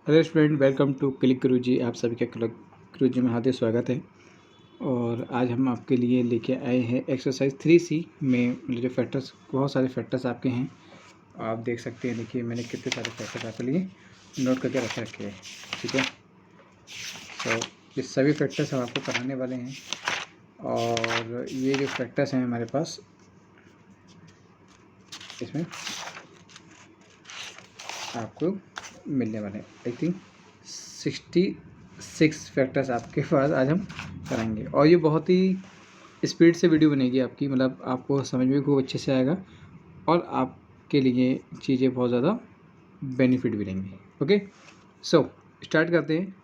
Hello student, welcome to Click Guruji. आप सभी का क्लिक गुरुजी में हार्दिक स्वागत है। और आज हम आपके लिए लेके आए हैं एक्सरसाइज 3C में जो फैक्टर्स, बहुत सारे फैक्टर्स आपके हैं। आप देख सकते हैं, देखिए मैंने कितने सारे फैक्टर्स आपके लिए नोट करके रखे हैं। ठीक है, तो ये सभी फैक्टर्स हम आपको पढ़ाने वाले हैं। और ये जो फैक्टर्स हैं हमारे पास, इसमें आपको मिलने वाले हैं आई थिंक 66 फैक्टर्स आपके पास आज हम कराएंगे। और ये बहुत ही स्पीड से वीडियो बनेगी आपकी, मतलब आपको समझ में खूब अच्छे से आएगा और आपके लिए चीज़ें बहुत ज़्यादा बेनिफिट भी रहेंगी। ओके, सो स्टार्ट करते हैं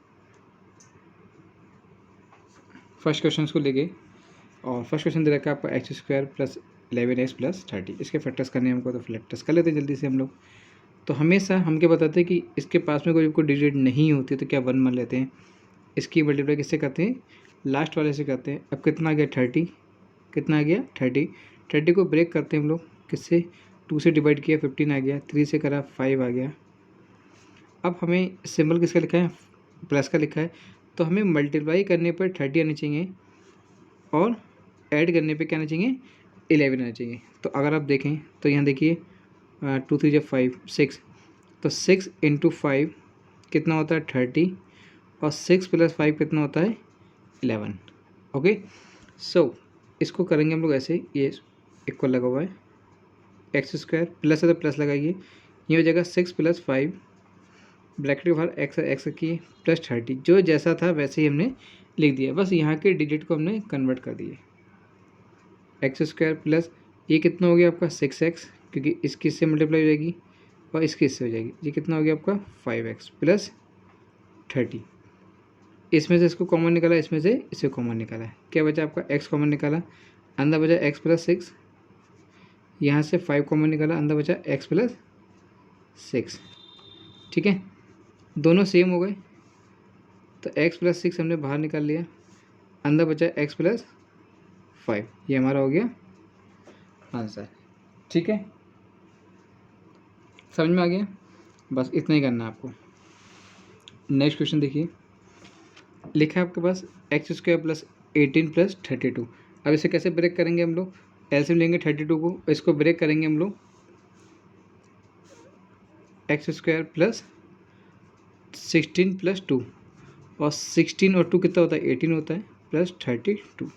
फर्स्ट क्वेश्चन को लेके। और फर्स्ट क्वेश्चन दे रखा है आपको x² + 11x + 30। इसके फैक्टर्स करने हमको, तो फैक्टर्स कर लेते हैं जल्दी से हम लोग। तो हमेशा हम क्या बताते हैं कि इसके पास में कोई डिजिट नहीं होती तो क्या 1 मान लेते हैं। इसकी मल्टीप्लाई किससे करते हैं, लास्ट वाले से करते हैं। अब कितना आ गया 30, कितना आ गया 30 को ब्रेक करते हैं हम लोग किससे, 2 से डिवाइड किया 15 आ गया, 3 से करा 5 आ गया। अब हमें सिंबल किसका लिखा है, प्लस का लिखा है, तो हमें मल्टीप्लाई करने पर 30 आने चाहिए और ऐड करने पे क्या आना चाहिए, 11 आना चाहिए। तो अगर आप देखें तो यहाँ देखिए 2 3 जब 5 6, तो 6 × 5 कितना होता है 30, और 6 + 5 कितना होता है 11। ओके, सो इसको करेंगे हम लोग ऐसे, ये इक्वल लगा हुआ है, x² प्लस है तो प्लस लगाइए, ये हो जाएगा 6 + 5 ब्रैकेट के बाहर x की + 30। जो जैसा था वैसे ही हमने लिख दिया, बस यहाँ के डिजिट को हमने कन्वर्ट कर दिए। x² प्लस ये कितना हो गया आपका 6x, क्योंकि इसकी इससे मल्टीप्लाई हो जाएगी और इसकी इससे हो जाएगी। ये कितना हो गया आपका 5x + 30। इसमें से इसको कॉमन निकाला, इसमें से इसे कॉमन निकाला, क्या बचा आपका x कॉमन निकाला, अंदर बचा x + 6, यहाँ से 5 कॉमन निकाला, अंदर बचा x + 6। ठीक है, दोनों सेम हो गए, तो x + 6 हमने बाहर निकाल लिया, अंदर बचा x + 5। ये हमारा हो गया आंसर। ठीक है, समझ में आ गया, बस इतना ही करना है आपको। नेक्स्ट क्वेश्चन देखिए, लिखा है आपके पास x² + 18 + 32। अब इसे कैसे ब्रेक करेंगे हम लोग, एलसीएम लेंगे 32 को, इसको ब्रेक करेंगे हम लोग x² + 16 + 2, और 16 और 2 कितना होता है 18 होता है, + 32।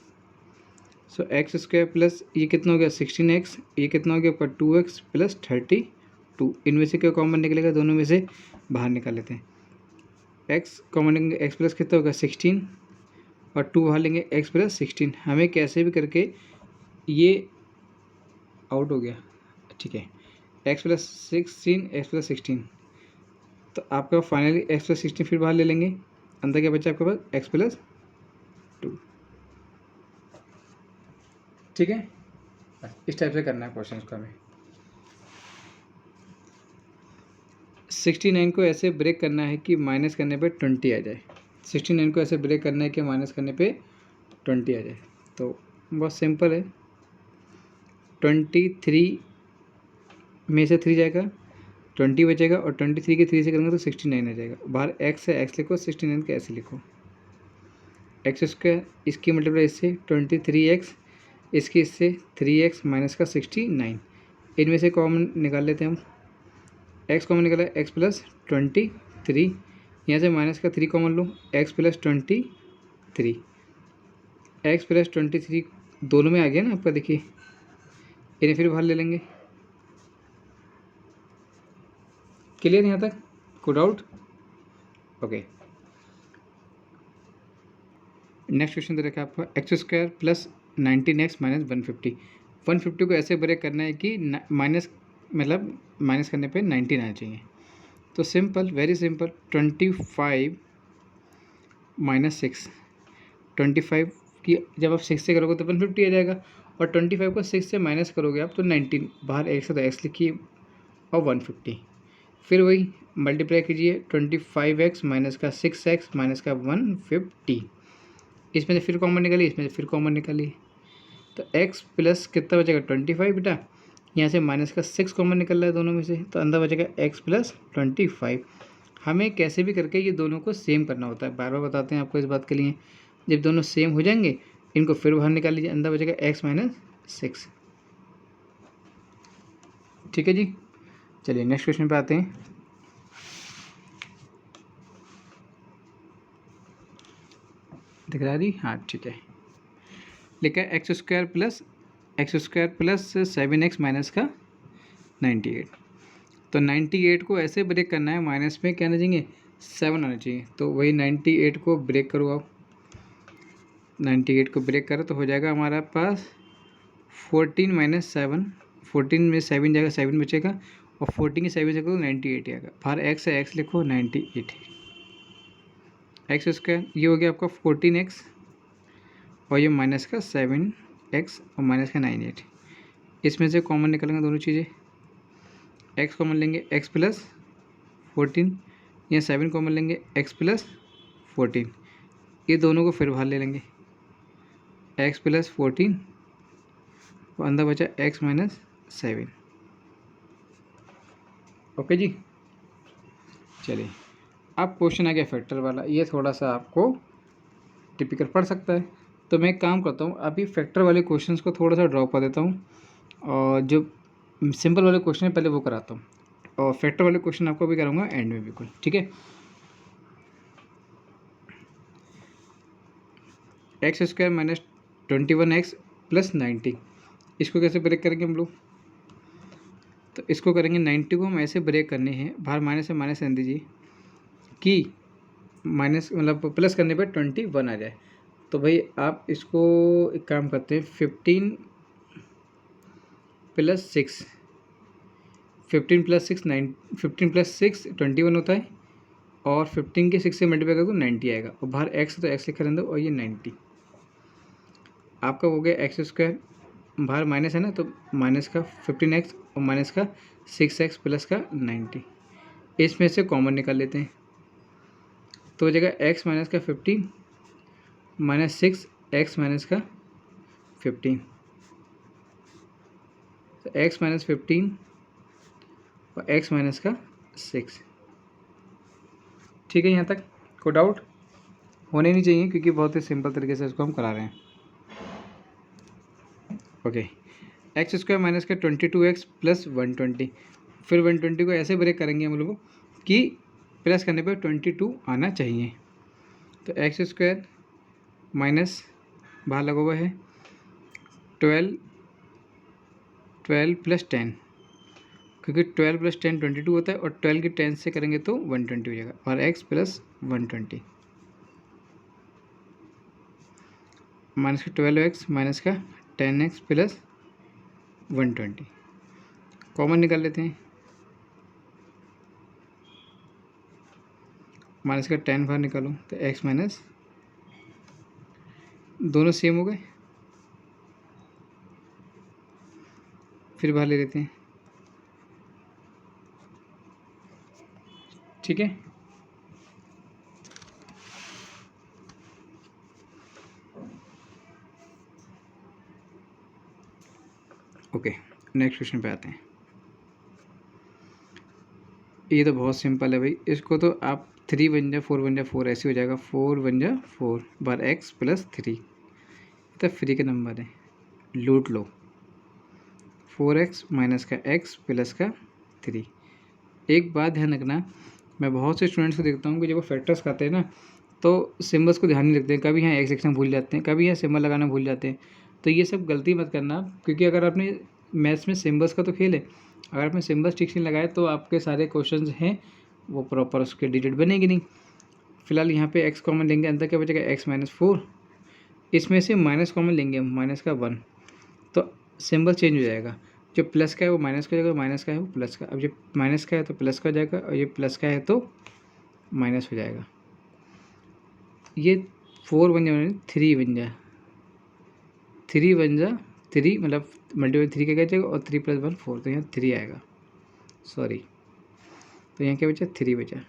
सो x² प्लस ये कितना हो गया 16x, ये कितना हो गया आपका 2x + 32। इनमें से क्या कॉमन निकलेगा, दोनों में से बाहर निकाल लेते हैं। x कॉमन लेंगे, x प्लस कितना होगा 16, और 2 बाहर लेंगे, x + 16। हमें कैसे भी करके ये आउट हो गया। ठीक है, x + 16, x + 16, तो आपका फाइनली x + 16 फिर बाहर ले लेंगे, अंदर क्या बचा आपके पास x + 2। ठीक है, इस टाइप से करना है क्वेश्चन को हमें। 69 को ऐसे ब्रेक करना है कि माइनस करने पे 20 आ जाए। 69 को ऐसे ब्रेक करना है कि माइनस करने पे 20 आ जाए। तो बहुत सिंपल है, 23 में से 3 जाएगा, 20 बचेगा, और 23 के 3 से करेंगे तो 69 आ जाएगा। बाहर x है, x लिखो, 69 के ऐसे लिखो, x², इसकी मल्टीप्लाई इससे 23x, इसकी इससे 3x माइनस का 69। इनमें से कॉमन निकाल लेते हैं हम, x कॉमन निकाला x + 23, यहाँ से माइनस का 3 कॉमन लो, x + 23, x + 23 दोनों में आ गया ना आपका, देखिए इन्हें फिर बाहर ले लेंगे। क्लियर यहाँ तक, कोई डाउट? ओके, नेक्स्ट क्वेश्चन दे रखा है आपको x² + 19x - 150। 150 को ऐसे ब्रेक करना है कि माइनस, मतलब माइनस करने पे 19 आना चाहिए। तो सिंपल, वेरी सिंपल, 25 - 6, 25 की जब आप 6 से करोगे तो 150 आ जाएगा, और 25 को 6 से माइनस करोगे आप तो 19, बाहर x है तो x लिखिए, और 150। फिर वही मल्टीप्लाई कीजिए, 25x माइनस का 6x माइनस का 150, इसमें से फिर कॉमन निकालिए, इसमें से फिर कॉमन निकालिए, तो x प्लस कितना बचेगा 25 बेटा, यहाँ से माइनस का 6 कॉमन निकल रहा है दोनों में से, तो अंदर बचेगा x + 25। हमें कैसे भी करके ये दोनों को सेम करना होता है। बार बार बताते हैं आपको इस बात के लिए। जब दोनों सेम हो जाएंगे इनको फिर बाहर निकाल लीजिए, अंदर बचेगा x-6। ठीक है जी। चलिए नेक्स्ट क्वेश्चन पे आते हैं। दिख रहा है जी? हाँ ठीक है। लिखा है x² प्लस 7x माइनस का 98। तो 98 को ऐसे ब्रेक करना है, माइनस में क्या आना चाहिए 7 आना चाहिए। तो वही 98 को ब्रेक करो आप। 98 को ब्रेक करो तो हो जाएगा हमारा पास 14 माइनस 7। 14 में 7 जाएगा, 7 बचेगा और 14 के 7 से करो 98 आएगा। बाहर x है, x लिखो 98 x²। ये हो गया आपका 14x और ये माइनस का 7x और माइनस का 98। इसमें से कॉमन निकलेंगे दोनों चीज़ें। x कॉमन लेंगे x प्लस 14, या 7 कॉमन लेंगे x प्लस 14। ये दोनों को फिर बाहर ले लेंगे x प्लस 14 और अंदर बचा x माइनस 7। ओके जी। चलिए अब क्वेश्चन आ गया फैक्टर वाला। ये थोड़ा सा आपको टिपिकल पड़ सकता है, तो मैं एक काम करता हूँ अभी फैक्टर वाले क्वेश्चंस को थोड़ा सा ड्रॉप कर देता हूँ और जो सिंपल वाले क्वेश्चन है पहले वो कराता हूँ, और फैक्टर वाले क्वेश्चन आपको भी कराऊंगा एंड में बिल्कुल। ठीक है। x² माइनस 21x प्लस 90, इसको कैसे ब्रेक करेंगे हम लोग? तो इसको करेंगे 90 को हम ऐसे ब्रेक करने हैं, बाहर माइनस से माइनस रहने दीजिए कि माइनस मतलब प्लस करने पर 21 आ जाए। तो भाई आप इसको एक काम करते हैं 15 प्लस 6, 15 प्लस 6 9, 15 प्लस 6 21 होता है और 15 के 6 से मल्टीप्लाई कर दो 90 आएगा और बाहर x तो x लिखा रहने दो और ये 90 आपका हो गया x²। बाहर माइनस है ना, तो माइनस का 15x और माइनस का 6x प्लस का 90, इसमें से कॉमन निकाल लेते हैं। तो हो जाएगा x माइनस का 15 माइनस 6 x माइनस का 15, तो x माइनस 15 और x माइनस का 6। ठीक है, यहाँ तक कोई डाउट होने नहीं चाहिए क्योंकि बहुत ही सिंपल तरीके से इसको हम करा रहे हैं। ओके। x² माइनस का 22x प्लस 120, फिर 120 को ऐसे ब्रेक करेंगे हम लोग कि प्लस करने पर 22 आना चाहिए। तो x² माइनस बाहर लगा हुआ है 12 प्लस 10, क्योंकि 12 प्लस 10 22 होता है और 12 के 10 से करेंगे तो 120 हो जाएगा और x प्लस 120 माइनस का 12x माइनस का 10x प्लस 120 कॉमन निकाल लेते हैं। माइनस का 10 बाहर निकालो तो x माइनस, दोनों सेम हो गए, फिर बाहर ले लेते हैं। ठीक है। ओके, नेक्स्ट क्वेश्चन पे आते हैं। ये तो बहुत सिंपल है भाई, इसको तो आप 3 बन जा 4 बन जा 4 ऐसे हो जाएगा, 4 बन जा 4 बार x प्लस 3, तो फ्री के नंबर है, लूट लो। 4x माइनस का x प्लस का 3। एक बात ध्यान रखना, मैं बहुत से स्टूडेंट्स को देखता हूँ कि जब वो फैक्टर्स खाते हैं ना तो सिम्बल्स को ध्यान नहीं रखते हैं, कभी यहाँ एक्स लिखना भूल जाते हैं, कभी यहाँ सिम्बल लगाना भूल जाते हैं। तो ये सब गलती मत करना, क्योंकि अगर आपने मैथ्स में सिम्बल्स का तो खेल है, अगर आपने सिम्बल्स ठीक से नहीं लगाए तो आपके सारे क्वेश्चन हैं वो प्रॉपर उसके डिजिट बनेगी नहीं। फिलहाल यहाँ पे x कॉमन लेंगे, अंदर क्या बचेगा x माइनस 4, इसमें से माइनस कॉमन लेंगे हम माइनस का 1, तो सिंबल चेंज हो जाएगा। जो प्लस का है वो माइनस का हो जाएगा, माइनस का है वो प्लस का। अब जो माइनस का है तो प्लस का हो जाएगा और ये प्लस का है तो माइनस हो जाएगा। ये 4 बन जाए 3 बन जाए, 3 बन जा 3 मतलब मल्टीप्लाई 3 का क्या जाएगा और 3 प्लस 1 4, तो यहाँ 3 आएगा, सॉरी। तो यहाँ क्या बचा 3 बचा,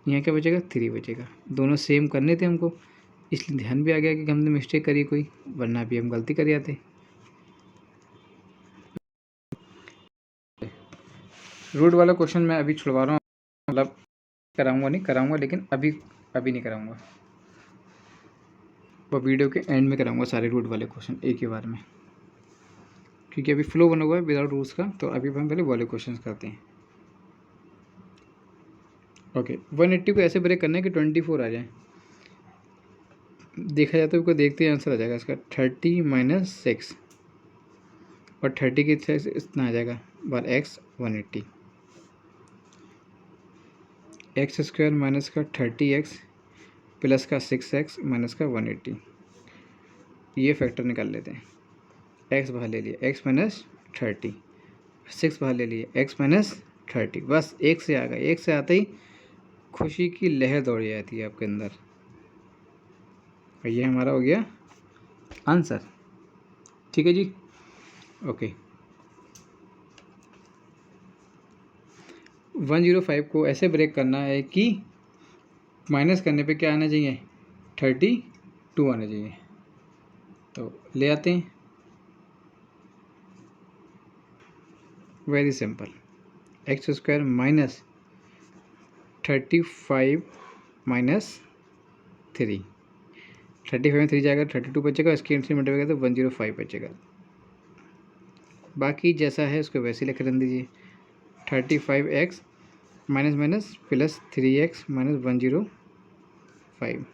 यहाँ क्या बचेगा 3 बचेगा। दोनों सेम करने थे हमको, इसलिए ध्यान भी आ गया कि हमने मिस्टेक करी कोई, वरना भी हम गलती कर जाते। रूट वाला क्वेश्चन मैं अभी छुड़वा रहा हूँ, मतलब कराऊंगा लेकिन अभी नहीं कराऊंगा, वो वीडियो के एंड में कराऊंगा सारे रूट वाले क्वेश्चन एक ही बार में, क्योंकि अभी फ्लो बना हुआ है विदाउट रूट्स का। तो अभी हम पहले वाले क्वेश्चन करते हैं। ओके, 180 को ऐसे ब्रेक करना है कि 24 आ जाए। देखा जाए तो इसको देखते ही आंसर आ जाएगा इसका 30 माइनस 6, और 30 की इतना आ जाएगा बार एक्स 180, एक्स स्क्वायर माइनस का 30x प्लस का 6x माइनस का 180। ये फैक्टर निकाल लेते हैं। x बाहर ले लिए, x माइनस 30, 6 बाहर ले लिए, x माइनस 30। बस एक से आ गए, एक से आते ही खुशी की लहर दौड़ जाती है आपके अंदर, और ये हमारा हो गया आंसर। ठीक है जी, ओके। 105 को ऐसे ब्रेक करना है कि माइनस करने पे क्या आना चाहिए, 32 आना चाहिए। तो ले आते हैं, very simple, x square minus 35 minus 3, 35 में 3 जाएगा 32 बचेगा, इसकी एंट्री मल्टीप्लाई तो 105 बचेगा। बाकी जैसा है उसको वैसे लिख रन दीजिए, 35x minus minus plus 3x minus 105,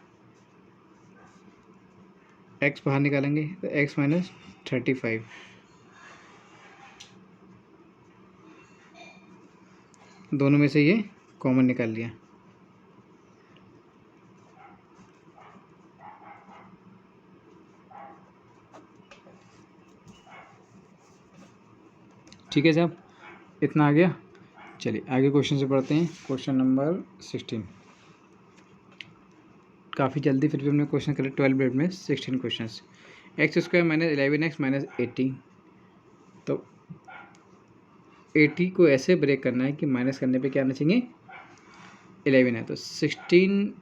x बाहर निकालेंगे तो x माइनस 35, दोनों में से ये कॉमन निकाल लिया। ठीक है साहब, इतना आ गया। चलिए आगे क्वेश्चन से पढ़ते हैं। क्वेश्चन नंबर 16, काफ़ी जल्दी फिर भी हमने क्वेश्चन करे 12 मिनट में 16 question. X square minus 11x minus 80, तो 80 को ऐसे ब्रेक करना है कि माइनस करने पे क्या आना चाहिए, 11 है। तो 16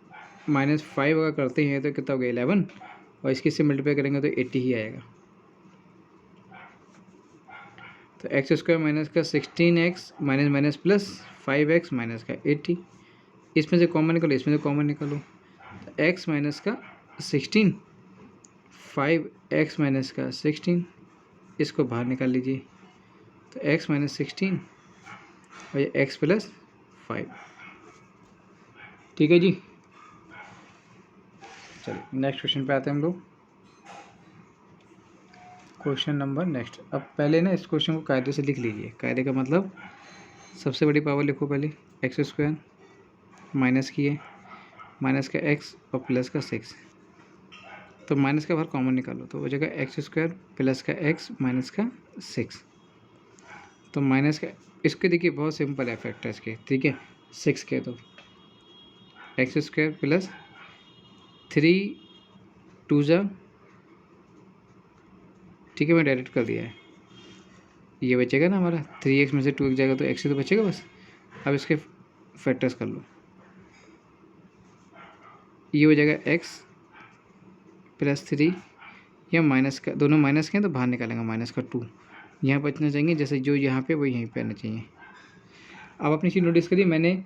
माइनस 5 अगर करते हैं तो कितना हो गया 11, और इसकी से मल्टीप्लाई करेंगे तो 80 ही आएगा। तो एक्स स्क्वायर माइनस का 16x minus minus plus 5x minus का 80, इसमें से कॉमन निकालो, इसमें से कॉमन निकालो। तो x माइनस का 16, 5x माइनस का 16, इसको बाहर निकाल लीजिए। तो x माइनस 16 और ये x प्लस 5। ठीक है जी, चलिए नेक्स्ट क्वेश्चन पे आते हैं हम लोग। क्वेश्चन नंबर नेक्स्ट, अब पहले ना इस क्वेश्चन को कायदे से लिख लीजिए। कायदे का मतलब सबसे बड़ी पावर लिखो पहले, एक्स स्क्वायर माइनस की है, माइनस का x और प्लस का 6, तो माइनस का बाहर कॉमन निकालो तो हो जाएगा एक्स स्क्वायर प्लस का x माइनस का 6। तो माइनस का, इसके देखिए बहुत सिंपल है फैक्टर इसके, ठीक है। 6 के तो एक्स स्क्वायर प्लस 3 2 जा, ठीक है, मैं डायरेक्ट कर दिया है। ये बचेगा ना हमारा 3x में से 2x जाएगा तो x ही तो बचेगा बस। अब इसके फैक्टर्स कर लो, ये हो जाएगा x प्लस 3, या माइनस का, दोनों माइनस के हैं तो बाहर निकालेंगे माइनस का 2, यहाँ बचना चाहिए जैसे जो यहाँ पे वो यहीं पे आना चाहिए। अब अपनी चीज़ नोटिस करिए, मैंने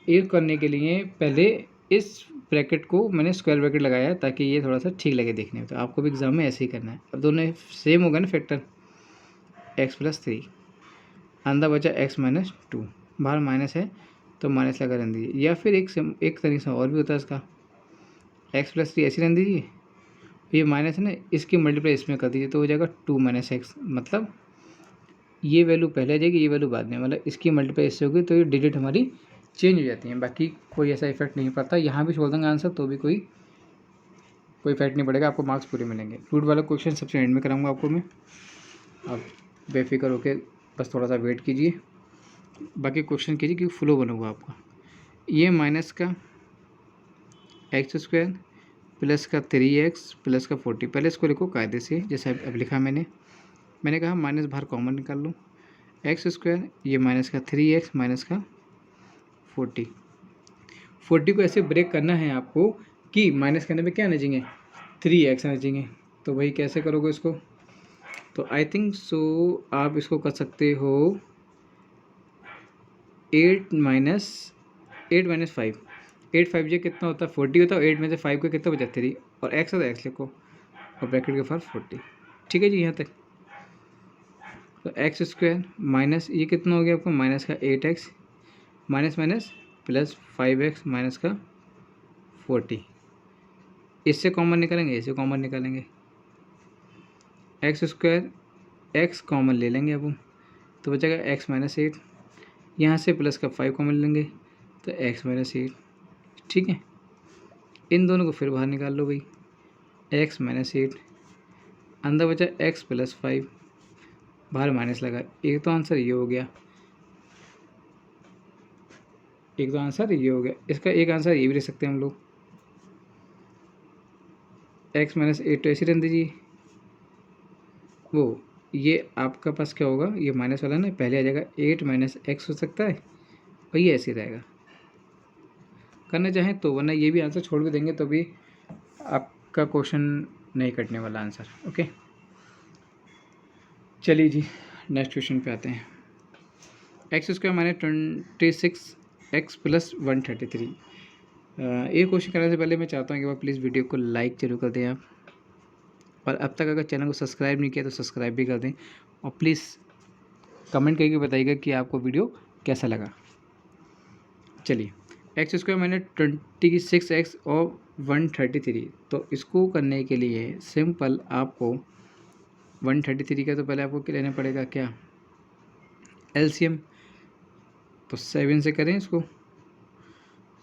एक करने के लिए पहले इस ब्रैकेट को मैंने स्क्वायर ब्रैकेट लगाया है ताकि ये थोड़ा सा ठीक लगे देखने में। तो आपको भी एग्जाम में ऐसे ही करना है। अब दोनों सेम होगा ना फैक्टर, x प्लस 3, अंदर बचा x माइनस 2, बाहर माइनस है तो माइनस लगा रन दीजिए, या फिर एक तरीके से और भी होता है इसका, x प्लस 3 ऐसे रन दीजिए, ये माइनस है ना, इसकी मल्टीप्लाई इसमें कर दीजिए तो हो जाएगा 2 माइनस एक्स, मतलब ये वैल्यू पहले आ जाएगी, ये वैल्यू बाद में, मतलब इसकी मल्टीप्लाई इससे होगी तो ये डिजिट हमारी चेंज हो जाती हैं। बाकी कोई ऐसा इफेक्ट नहीं पड़ता। यहाँ भी छोड़ देंगे आंसर तो भी कोई इफेक्ट नहीं पड़ेगा, आपको मार्क्स पूरे मिलेंगे। रूट वाला क्वेश्चन सबसे एंड में कराऊंगा आपको मैं, आप बेफिक्र होकर बस थोड़ा सा वेट कीजिए, बाकी क्वेश्चन कीजिए क्योंकि फ्लो बना हुआ आपका। ये माइनस का एक्स स्क्वायर प्लस का 3x प्लस का 40, पहले इसको लिखो कायदे से जैसे अब लिखा मैंने कहा माइनस बाहर कॉमन निकाल लो, एक्स स्क्वायर ये माइनस का 3x माइनस का 40 को ऐसे ब्रेक करना है आपको कि माइनस करने पे क्या आना चाहिए 3x आना चाहिए। तो भाई कैसे करोगे इसको, तो आई थिंक सो आप इसको कर सकते हो 8 माइनस 8 माइनस 5, 8 5 ये कितना होता है 40 होता है, और 8 में से 5 को कितना बचा 3, और एक्स है तो एक्स लिखो और ब्रैकेट के बाहर 40। ठीक है जी यहाँ तक। तो एक्स स्क्वायर माइनस ये कितना हो गया आपको माइनस का 8x minus minus plus 5x minus का 40, इससे कॉमन निकालेंगे, इससे कॉमन निकालेंगे, एक्स स्क्वायर एक्स कॉमन ले लेंगे अब हम, तो बचेगा एक्स माइनस 8, यहाँ से प्लस का 5 कॉमन लेंगे तो एक्स माइनस 8। ठीक है, इन दोनों को फिर बाहर निकाल लो भाई, एक्स माइनस 8, अंदर बचा एक्स प्लस 5, बाहर माइनस लगा, एक तो आंसर ये हो गया, एक तो आंसर ये हो गया। इसका एक आंसर ये भी रख सकते हैं हम लोग, एक्स माइनस 8 तो ऐसे रहने दीजिए, वो ये आपका पास क्या होगा, ये माइनस वाला ना पहले आ जाएगा, 8 माइनस एक्स हो सकता है, और ये ऐसे रहेगा करना चाहें तो, वरना ये भी आंसर छोड़ भी देंगे तो भी आपका क्वेश्चन नहीं कटने वाला आंसर। ओके चलिए जी नेक्स्ट क्वेश्चन पे आते हैं। X square minus 26 x plus 133। ये क्वेश्चन करने से पहले मैं चाहता हूँ कि आप प्लीज़ वीडियो को लाइक जरूर कर दें आप, और अब तक अगर चैनल को सब्सक्राइब नहीं किया तो सब्सक्राइब भी कर दें, और प्लीज़ कमेंट करके बताइएगा कि आपको वीडियो कैसा लगा। चलिए एक्स स्क्वायर माइनस 26x और 133, तो इसको करने के लिए सिंपल आपको 133 का तो पहले आपको क्या लेना पड़ेगा, क्या एलसीएम, तो 7 से करें इसको,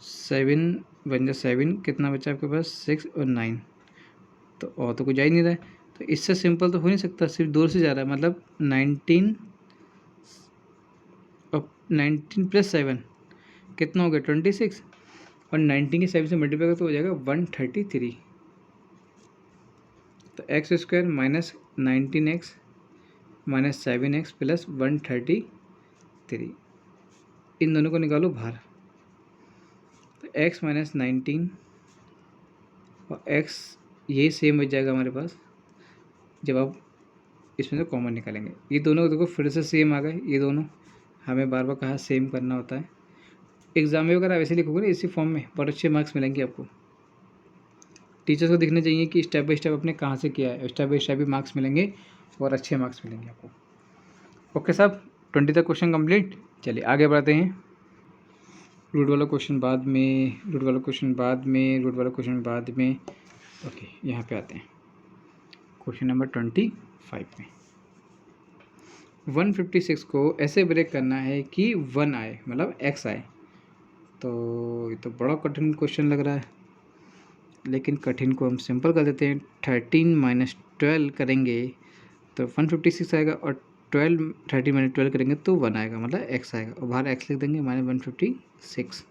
7 बन जा 7, कितना बचा आपके पास 6 और 9, तो और तो कुछ जा ही नहीं रहा है, तो इससे सिंपल तो हो नहीं सकता, सिर्फ 2 से जा रहा है, मतलब 19 और 19 प्लस 7 कितना हो गया 26, और 19 के 7 से मल्टीप्लाई करो तो हो जाएगा 133। तो x square minus 19x minus 7x plus 133, इन दोनों को निकालो बाहर, तो x माइनस 19 और x ये सेम बच जाएगा हमारे पास, जब आप इसमें से कॉमन निकालेंगे, ये दोनों देखो फिर से सेम आ गए, ये दोनों हमें बार बार कहा सेम करना होता है, एग्ज़ाम में अगर आप ऐसे लिखोगे ना इसी फॉर्म में बहुत अच्छे मार्क्स मिलेंगे आपको, टीचर्स को दिखने चाहिए कि स्टेप बाय स्टेप आपने कहाँ से किया है, स्टेप बाय स्टेप भी मार्क्स मिलेंगे और अच्छे मार्क्स मिलेंगे आपको। ओके साहब 20 तक क्वेश्चन कंप्लीट। चलिए आगे बढ़ते हैं, रूट वाला क्वेश्चन बाद में, रूट वाला क्वेश्चन बाद में, रूट वाला क्वेश्चन बाद में। ओके यहाँ पे आते हैं क्वेश्चन नंबर 25 में। 156 को ऐसे ब्रेक करना है कि 1 आए, मतलब x आए, तो ये तो बड़ा कठिन क्वेश्चन लग रहा है, लेकिन कठिन को हम सिंपल कर देते हैं, 13 माइनस 12 करेंगे तो 156 आएगा, और 13 माइनस 12 करेंगे तो 1 आएगा, मतलब x आएगा, और बाहर x लिख देंगे minus 156,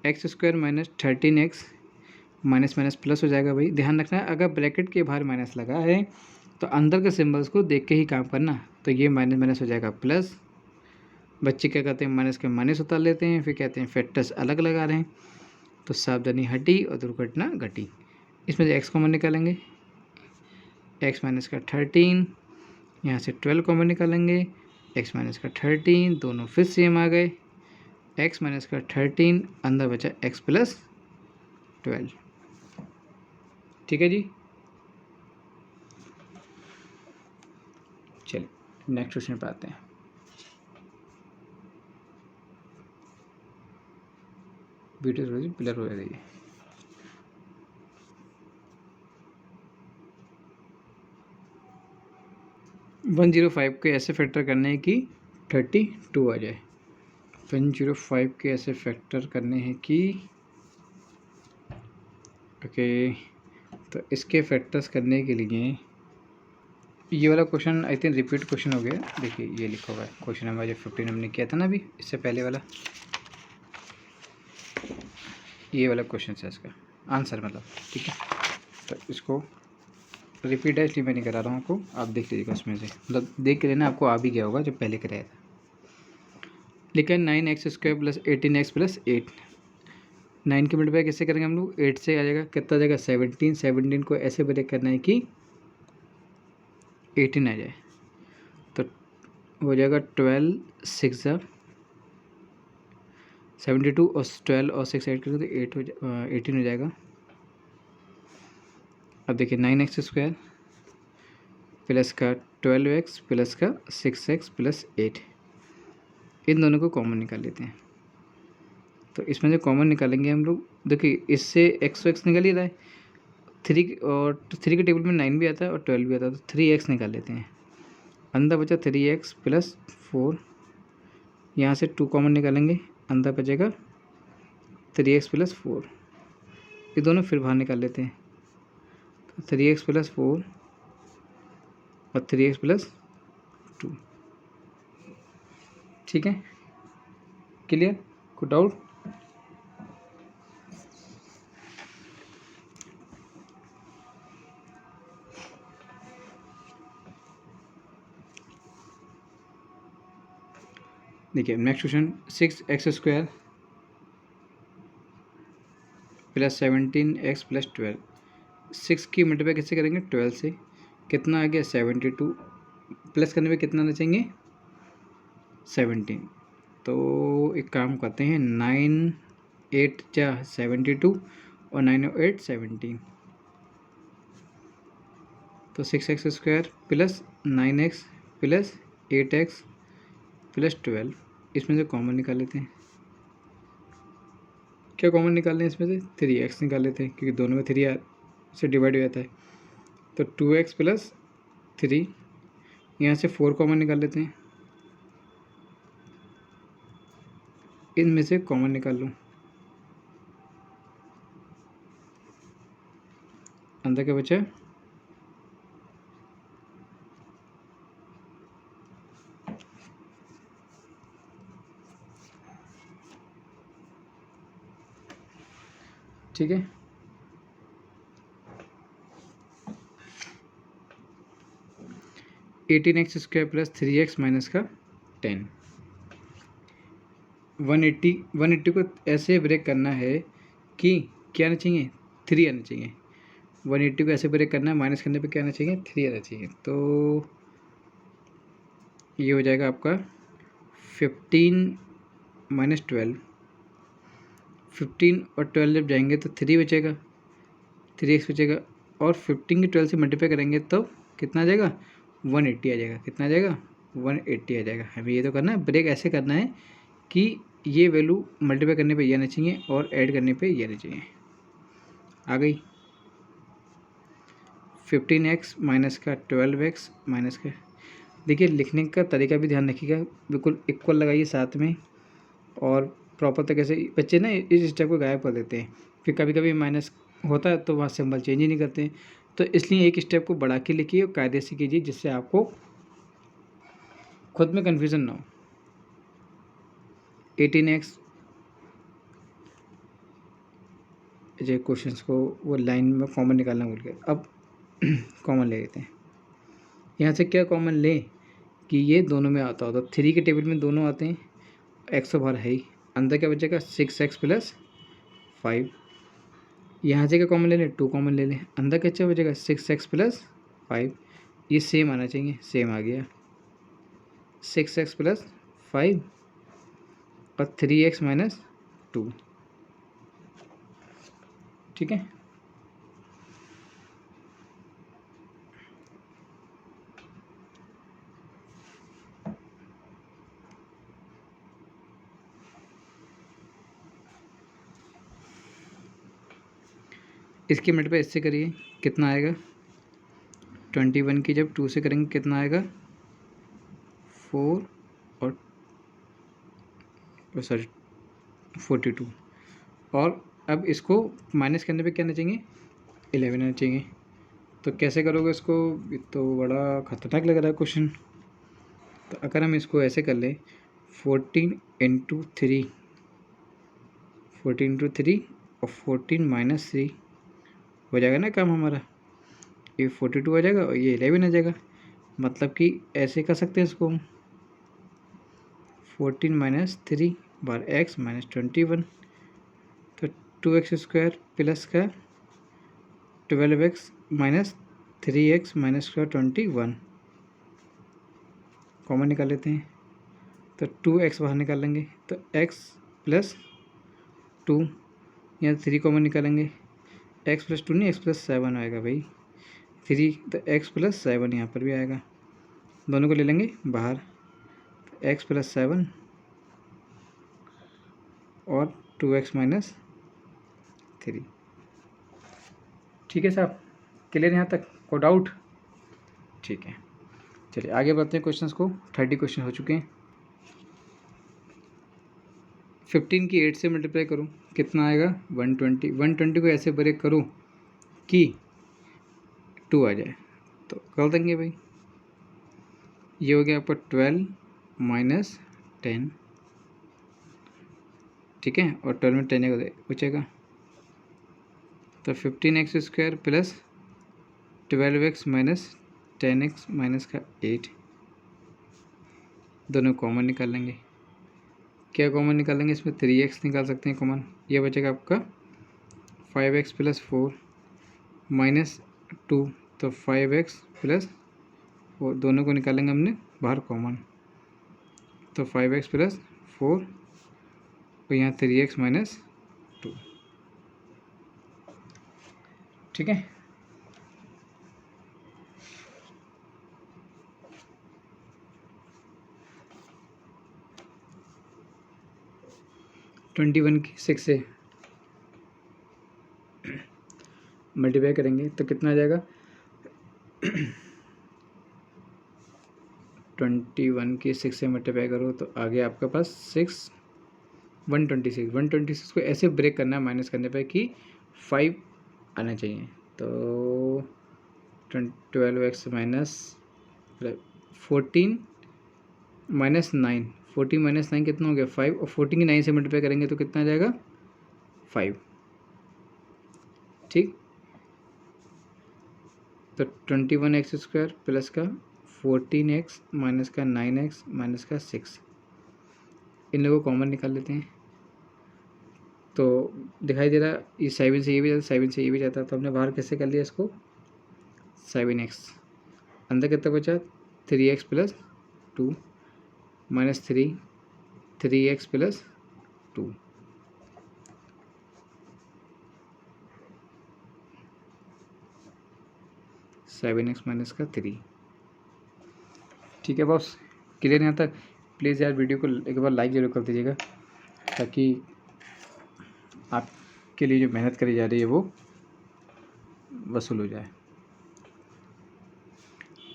x square minus 13x minus minus plus हो जाएगा। भाई ध्यान रखना अगर ब्रैकेट के बाहर माइनस लगा है तो अंदर के सिंबल्स को देख के ही काम करना, तो ये माइनस माइनस हो जाएगा प्लस, बच्चे क्या करते हैं माइनस के माइनस उतार लेते हैं, फिर कहते हैं फैक्टर्स अलग लगा रहे हैं, तो सावधानी हटी और दुर्घटना घटी। इसमें से x कॉमन निकालेंगे, x माइनस का 13, यहाँ से 12 कॉमन निकालेंगे, x माइनस का 13, दोनों फिर सेम आ गए, x माइनस का 13, अंदर बचा x प्लस 12। ठीक है जी, चलिए नेक्स्ट क्वेश्चन पे आते हैं। वीडियो थोड़ी सी ब्लर हो रही है। वन 105 के ऐसे फैक्टर करने हैं कि 32 आ जाए, 105 के ऐसे फैक्टर करने हैं कि ओके, तो इसके फैक्टर्स करने के लिए ये वाला question I think repeat question हो गया। देखिए ये लिखा हुआ है क्वेश्चन नंबर जो 15 हमने किया था ना अभी इससे पहले वाला, ये वाला क्वेश्चन है इसका आंसर, मतलब ठीक है। तो इसको रिपीट है इसलिए मैं नहीं करा रहा हूँ आपको, आप देख लीजिएगा उसमें से, मतलब देख के लेना आपको आ भी गया होगा जो पहले कराया था। लेकिन 9x square plus 18x plus 8, 9 के मल्टीप्लाई कैसे करेंगे हम लोग, 8 से आ जाएगा, कितना आ जाएगा 17, 17 को ऐसे ब्रेक करना है कि 18 आ जाए, तो हो जाएगा 12 6 72 और 12 और 6 ऐड करें तो 18 हो जाएगा। अब देखिए 9x² प्लस का 12x प्लस का 6x प्लस 8, इन दोनों को कॉमन निकाल लेते हैं। तो इसमें जो कॉमन निकालेंगे हम लोग, देखिए इससे x निकल ही रहा है, 3 और 3 के टेबल में 9 भी आता है और 12 भी आता है, तो 3x निकाल लेते हैं। अंदर बचा 3x प्लस 4, यहाँ से 2 कॉमन निकालेंगे, अंदर बचेगा 3x प्लस 4, ये दोनों फिर बाहर निकाल लेते हैं। तो 3x प्लस 4 और 3x प्लस 2, ठीक है, क्लियर, कोई डाउट? देखिए next question, 6x² plus 17x plus 12, 6 की मल्टीप्लाई किससे करेंगे? 12 से, कितना आ गया? 72, प्लस करने पे कितना आना चाहिए? 17। तो एक काम करते हैं, 9 8 जा 72 और 9 और 8 17, तो 6x² plus 9x plus 8x plus 12, इसमें से कॉमन निकाल लेते हैं। क्या कॉमन निकालने हैं इसमें से? 3x निकाल लेते हैं, क्योंकि दोनों में 3 से डिवाइड हो जाता है। तो 2x प्लस 3, यहाँ से 4 कॉमन निकाल लेते हैं, इनमें से कॉमन निकाल लो, अंदर क्या बचा? ठीक है, (18x² प्लस 3x माइनस का 10), 180 को ऐसे ब्रेक करना है कि क्या आना चाहिए? 3 आना चाहिए। 180 को ऐसे ब्रेक करना है, माइनस करने पे क्या आना चाहिए? 3 आना चाहिए। तो ये हो जाएगा आपका 15 माइनस 12, 15 और 12 जब जाएंगे तो 3 बचेगा, 3x बचेगा, और 15 की 12 से मल्टीप्लाई करेंगे तो कितना आ जाएगा? 180 आ जाएगा। कितना आ जाएगा? 180 आ जाएगा। हमें ये तो करना है, ब्रेक ऐसे करना है कि ये वैल्यू मल्टीप्लाई करने पे ये आना चाहिए और ऐड करने पे ये आना चाहिए। आ गई 15x माइनस का 12x माइनस का, देखिए लिखने का तरीका भी ध्यान रखिएगा, बिल्कुल इक्वल लगाइए साथ में, और प्रॉपर तरीके से। बच्चे ना इस स्टेप को गायब कर देते हैं, फिर कभी कभी माइनस होता है तो वहाँ सिंबल चेंज ही नहीं करते हैं। तो इसलिए एक स्टेप को बढ़ा के लिखिए और कायदे से कीजिए, जिससे आपको खुद में कन्फ्यूज़न ना हो। 18x, जो क्वेश्चंस को वो लाइन में कॉमन निकालना भूल गए, अब कॉमन ले लेते हैं। यहाँ से क्या कॉमन लें कि ये दोनों में आता होता, 3 के टेबल में दोनों आते हैं, एक्स तो बाहर है ही, अंदर क्या बचेगा? 6x प्लस 5, यहाँ से क्या कॉमन ले लें? 2 कॉमन ले लें, अंदर क्या बचेगा? 6x प्लस 5, ये सेम आना चाहिए, सेम आ गया, 6x प्लस 5 और 3x माइनस 2, ठीक है। इसकी मल्टीप्लाई इससे करिए, कितना आएगा? 21 की जब 2 से करेंगे कितना आएगा? 4 और सॉरी 42, और अब इसको माइनस करने पे क्या आना चाहिए? 11 आना चाहिए। तो कैसे करोगे इसको? ये तो बड़ा खतरनाक लग रहा है क्वेश्चन। तो अगर हम इसको ऐसे कर लें, 14 इंटू 3, 14 इंटू 3 और 14 माइनस 3, हो जाएगा ना काम हमारा, ये 42 आ जाएगा और ये 11 आ जाएगा। मतलब कि ऐसे कर सकते हैं इसको हम, 14 माइनस 3 बार x माइनस 21, तो 2x² प्लस का 12x माइनस 3x माइनस का 21, कॉमन निकाल लेते हैं, तो 2x बाहर निकाल लेंगे, तो x प्लस 2, यहाँ 3 कॉमन निकालेंगे, x प्लस 2 नहीं, x प्लस 7 आएगा भाई, 3 तो x प्लस 7 यहाँ पर भी आएगा, दोनों को ले लेंगे बाहर, तो x प्लस 7 और 2x माइनस 3। ठीक है साहब, क्लियर यहाँ तक, को डाउट? ठीक है, चलिए आगे बढ़ते हैं क्वेश्चंस को। 30 क्वेश्चन हो चुके हैं। 15 की 8 से मल्टीप्लाई करूँ कितना आएगा? 120। 120 को ऐसे ब्रेक करूँ कि 2 आ जाए, तो कर देंगे भाई। ये हो गया आपका 12 माइनस 10, ठीक है, और 12 में 10 बचेगा, तो 15x² plus 12x minus 10x minus का 8, दोनों कॉमन निकाल लेंगे। क्या कॉमन निकालेंगे? इसमें 3x निकाल सकते हैं कॉमन, ये बचेगा आपका 5x प्लस 4 माइनस 2, तो 5x प्लस 4, दोनों को निकालेंगे हमने बाहर कॉमन, तो 5x प्लस 4 और यहाँ 3x माइनस 2। ठीक है, ट्वेंटी 21 की 6 से मल्टीप्लाई करेंगे तो कितना आ जाएगा? 21 की 6 से मल्टीप्लाई करो तो आगे आपके पास 126। 126 को ऐसे ब्रेक करना है माइनस करने पे कि 5 आना चाहिए, तो 12x माइनस 14 माइनस 9, 14 माइनस 9 कितना हो गया? 5, और 14 की 9 से मल्टीप्लाई करेंगे तो कितना आ जाएगा? 5। ठीक, तो 21x² प्लस का 14x माइनस का 9x माइनस का 6, इन लोगों को कॉमन निकाल लेते हैं, तो दिखाई दे रहा ये 7 से ये भी जाता, 7 से ये भी जाता, तो हमने बाहर कैसे कर लिया इसको? 7x, अंदर कितना बचा? 3x plus 2 minus 3x plus 2, seven x minus का 3। ठीक है बॉस, क्लियर यहाँ तक? प्लीज़ यार वीडियो को एक बार लाइक ज़रूर कर दीजिएगा, ताकि आपके लिए जो मेहनत करी जा रही है वो वसूल हो जाए।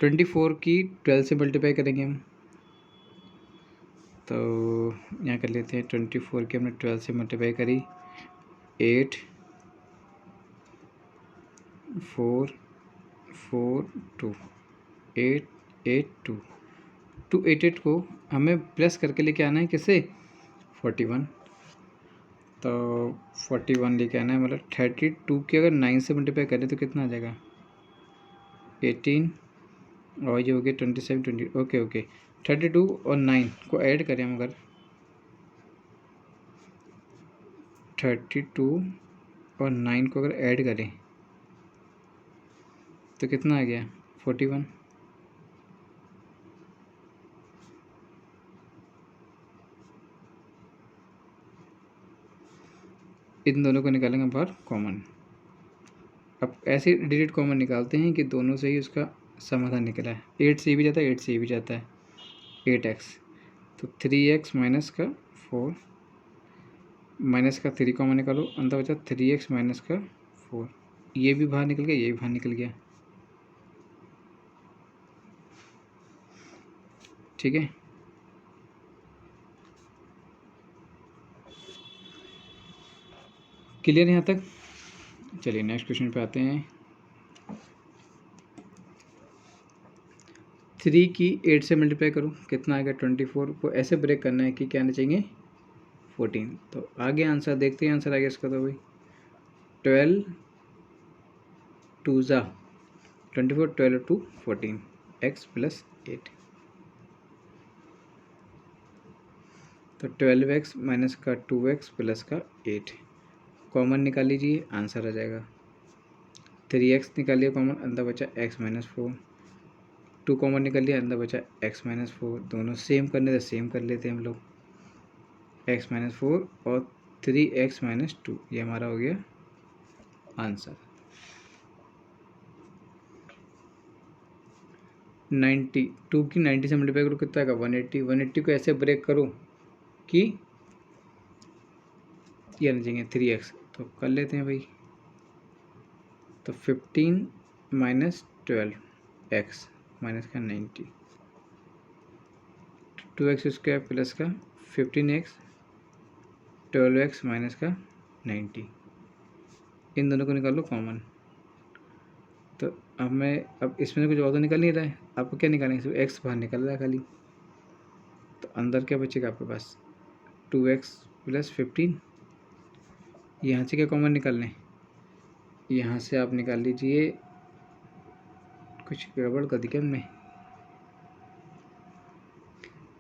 24 की 12 से मल्टीप्लाई करेंगे हम, तो यहाँ कर लेते हैं 24 की हमने 12 से मल्टीप्लाई करी, 8 4 4 2 8 8 2 288 को हमें प्लस करके लेके आना है, किससे? 41, तो 41 लेके आना है, मतलब 32 की अगर 9 से मल्टीप्लाई करें तो कितना आ जाएगा? 18, और ये हो गया 27 20, ओके 32 और 9 को ऐड करें हम, अगर 32 और 9 को अगर ऐड करें तो कितना आ गया? 41। इन दोनों को निकालेंगे बाहर कॉमन। अब ऐसे डिजिट कॉमन निकालते हैं कि दोनों से ही उसका समाधान निकला है। 8 से भी जाता है, 8 से भी जाता है, 8x, तो 3x माइनस का 4 माइनस का 3 कॉमन निकालो, अंदर बचा 3x माइनस का 4, ये भी बाहर निकल गया, ये भी बाहर निकल गया। ठीक है, क्लियर यहाँ तक? चलिए नेक्स्ट क्वेश्चन पे आते हैं। 3 की 8 से मल्टीप्लाई करूँ कितना आएगा? 24 को ऐसे ब्रेक करना है कि क्या आना चाहिए? 14, तो आगे आंसर देखते हैं, आंसर आगे इसका तो भाई 12 2 ज़ा 24, 12 2 14, x प्लस 8, तो 12x माइनस का 2x प्लस का 8, कॉमन निकाल लीजिए, आंसर आ जाएगा। 3x निकालिए कॉमन, अंदर बचा x माइनस 4, 2 कॉमन निकाल लिया, अंदर बचा x माइनस 4, दोनों सेम करने से सेम कर लेते हैं हम लोग, एक्स माइनस 4 और 3x माइनस 2, ये हमारा हो गया आंसर। 92 की 90 से मल्टीप्लाई करो कितना आएगा 180। 180 को ऐसे ब्रेक करो कि ये आना चाहिए 3x, तो कर लेते हैं भाई। तो 15 माइनस 12x माइनस का 90, 2x स्क्वायर प्लस का 15x 12x माइनस का 90, इन दोनों को निकाल लो कॉमन। तो अब इसमें कुछ और तो निकल नहीं रहा है, आपको क्या निकालेंगे, सिर्फ x बाहर निकल रहा है खाली। तो अंदर क्या बचेगा आपके पास 2x प्लस 15, यहाँ से क्या कॉमन निकालने, यहाँ से आप निकाल लीजिए, कुछ गड़बड़ कर दी क्या हमने,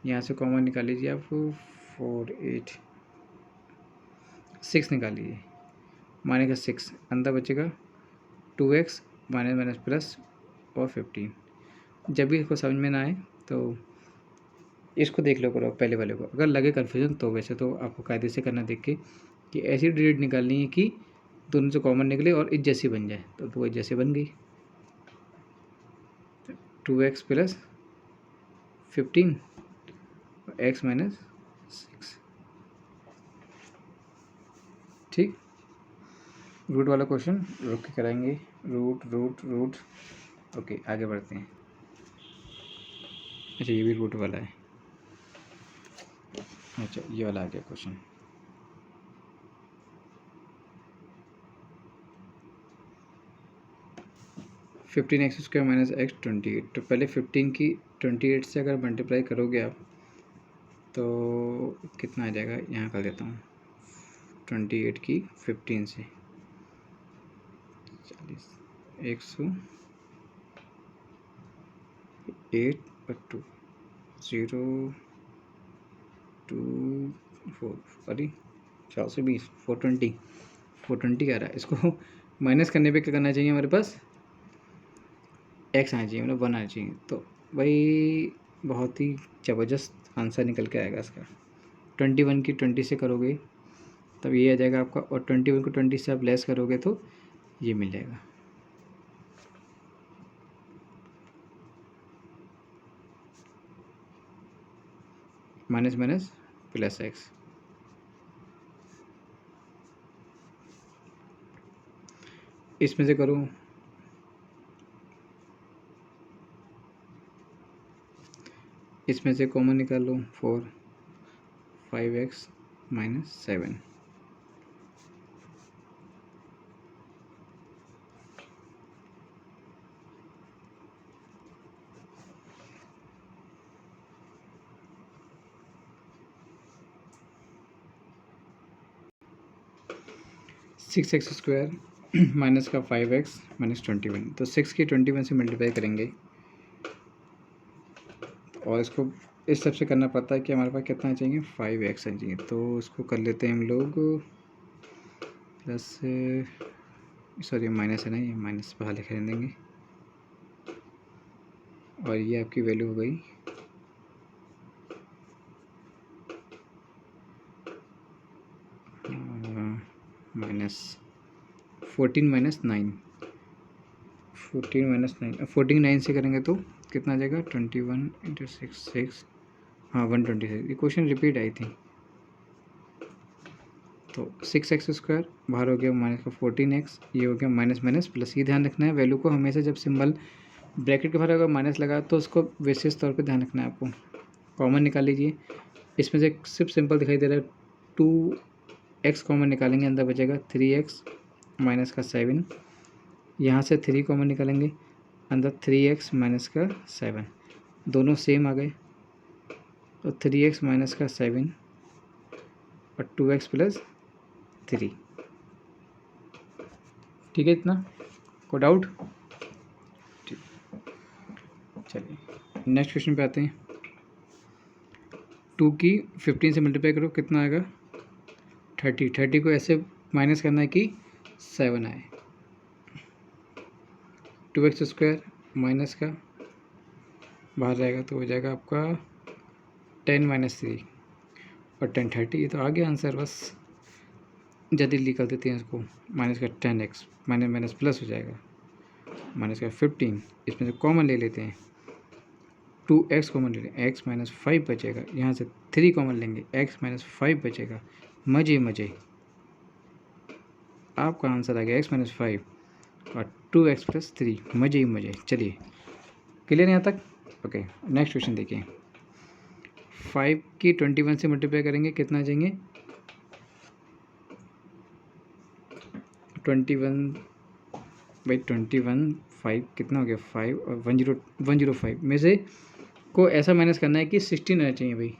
यहाँ से कॉमन निकाल लीजिए आप 4 8 6 निकाल लीजिए, माइनस का 6, अंदर बचेगा 2x माइनस माइनस प्लस और 15। जब भी इसको समझ में ना आए तो इसको देख लो करो पहले वाले को, अगर लगे कन्फ्यूजन तो वैसे तो आपको कायदे से करना देख के कि ऐसी डिजिट निकालनी है कि दोनों से कॉमन निकले और इस जैसी बन जाए, तो वो इस जैसी बन गई 2x प्लस 15 और x माइनस 6। ठीक, रूट वाला क्वेश्चन रुक के कराएंगे, रूट रूट रूट। ओके आगे बढ़ते हैं। अच्छा ये भी रूट वाला है, अच्छा ये वाला आ गया question. Fifteen x square minus x 28, तो पहले 15 की 28 से अगर मल्टीप्लाई करोगे आप तो कितना आ जाएगा, यहाँ कर देता हूँ 28 की 15 से 40, 108 और 2 0 2 4, अरे 420 420 आ रहा है। इसको माइनस करने पे क्या करना चाहिए हमारे पास, एक्स आना चाहिए, मतलब 1 आना चाहिए। तो भाई बहुत ही ज़बरदस्त आंसर निकल के आएगा इसका। 21 की 20 से करोगे तब ये आ जाएगा आपका, और 21 को 20 से आप लेस करोगे तो ये मिल जाएगा। माइनस माइनस प्लस एक्स, इसमें से करो, इसमें से कॉमन निकाल लो 4 5x minus 7, six x square minus का 5x माइनस 21, तो 6 की 21 से मल्टीप्लाई करेंगे और इसको इस सब से करना पड़ता है कि हमारे पास कितना चाहिए 5x चाहिए। तो इसको कर लेते हैं हम लोग प्लस, सॉरी माइनस है ना, ये माइनस बाहर लिख देंगे, और ये आपकी वैल्यू हो गई माइनस 14 माइनस 9, 14 माइनस 9, 14 9 से करेंगे तो कितना आ जाएगा 21 इंटू 6, हाँ 126। ये क्वेश्चन रिपीट आई थी। तो 6x स्क्वायर बाहर हो गया माइनस का 14x, ये हो गया माइनस माइनस प्लस। ये ध्यान रखना है वैल्यू को हमेशा जब सिंबल ब्रैकेट के बाहर अगर माइनस लगा तो उसको विशेष तौर पे ध्यान रखना है आपको। कॉमन निकाल लीजिए, इसमें से सिर्फ सिंपल दिखाई दे रहा है 2x कॉमन निकालेंगे, अंदर बचेगा 3x माइनस का 7, यहाँ से 3 कॉमन निकालेंगे, अंदर 3x माइनस का 7, दोनों सेम आ गए, तो 3x माइनस का 7 और 2x प्लस 3। ठीक है, इतना को डाउट। ठीक, चलिए नेक्स्ट क्वेश्चन पे आते हैं। 2 की 15 से मल्टीप्लाई करो कितना आएगा 30, 30 को ऐसे माइनस करना है कि 7 आए, 2x स्क्वायर माइनस का बाहर रहेगा तो हो जाएगा आपका 10 माइनस 3, और 1030, ये तो आ गया आंसर। बस जल्दी निकाल देते हैं इसको। माइनस का 10x माइनस माइनस प्लस हो जाएगा, माइनस का 15, इसमें से कॉमन ले लेते हैं, 2x कॉमन ले लें, x माइनस 5 बचेगा, यहाँ से 3 कॉमन लेंगे, x माइनस 5 बचेगा। मजे मजे, आपका आंसर आ गया x माइनस 5 और 2x प्लस 3। मजे ही मजे। चलिए, क्लियर है यहाँ तक? ओके, नेक्स्ट क्वेश्चन देखिए। 5 की 21 से मल्टीप्लाई करेंगे, कितना आ जाएंगे? 21 बाई 21, 5 कितना हो गया? 5 और 105 में से को ऐसा माइनस करना है कि 16 आना चाहिए भाई।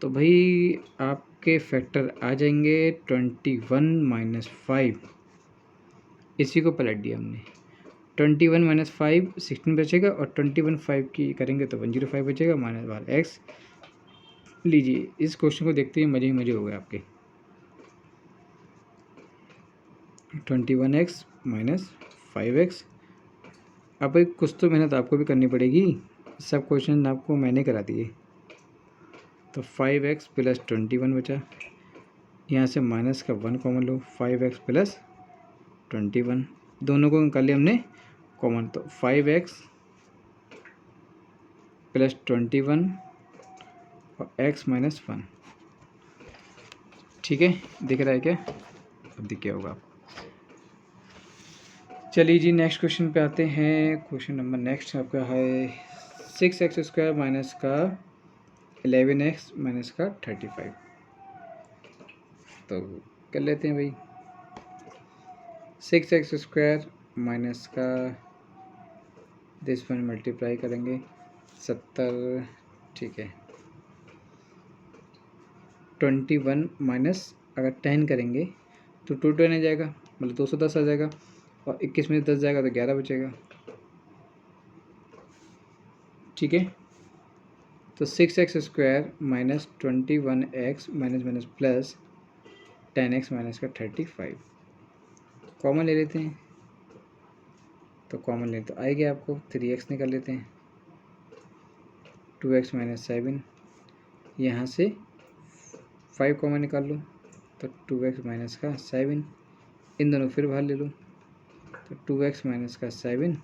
तो भाई आपके फैक्टर आ जाएंगे 21 माइनस 5, इसी को पलट दिया हमने। 21 माइनस 5 16 बचेगा, और 21 5 की करेंगे तो 105 बचेगा, माइनस बार एक्स। लीजिए, इस क्वेश्चन को देखते ही मजे हो गए आपके। 21x minus 5x। अब भाई कुछ तो मेहनत आपको भी करनी पड़ेगी, सब क्वेश्चन आपको मैंने करा दिए। तो 5x प्लस 21 बचा, यहाँ से माइनस का 1 कॉमन लो, 5x प्लस 21, दोनों को निकाल लिया हमने कॉमन। तो 5x प्लस 21 और x माइनस 1। ठीक है, दिख रहा है क्या? अब दिख गया होगा। चलिए जी, नेक्स्ट क्वेश्चन पे आते हैं। क्वेश्चन नंबर नेक्स्ट आपका है 6x² माइनस का 11x माइनस का 35। तो कर लेते हैं भाई। 6x² माइनस का दिस वन मल्टीप्लाई करेंगे 70, ठीक है। 21 माइनस अगर 10 करेंगे तो 210 आ जाएगा, मतलब 210 आ जाएगा, और 21 में 10 जाएगा तो 11 बचेगा। ठीक है, तो 6x² minus 21x minus minus plus 10x minus का 35 कॉमन ले लेते हैं। तो कॉमन ले तो आएगी आपको 3x निकाल लेते हैं, 2x माइनस 7, यहाँ से 5 कॉमन निकाल लो तो 2x माइनस का 7, इन दोनों फिर बाहर ले लो तो 2x माइनस का 7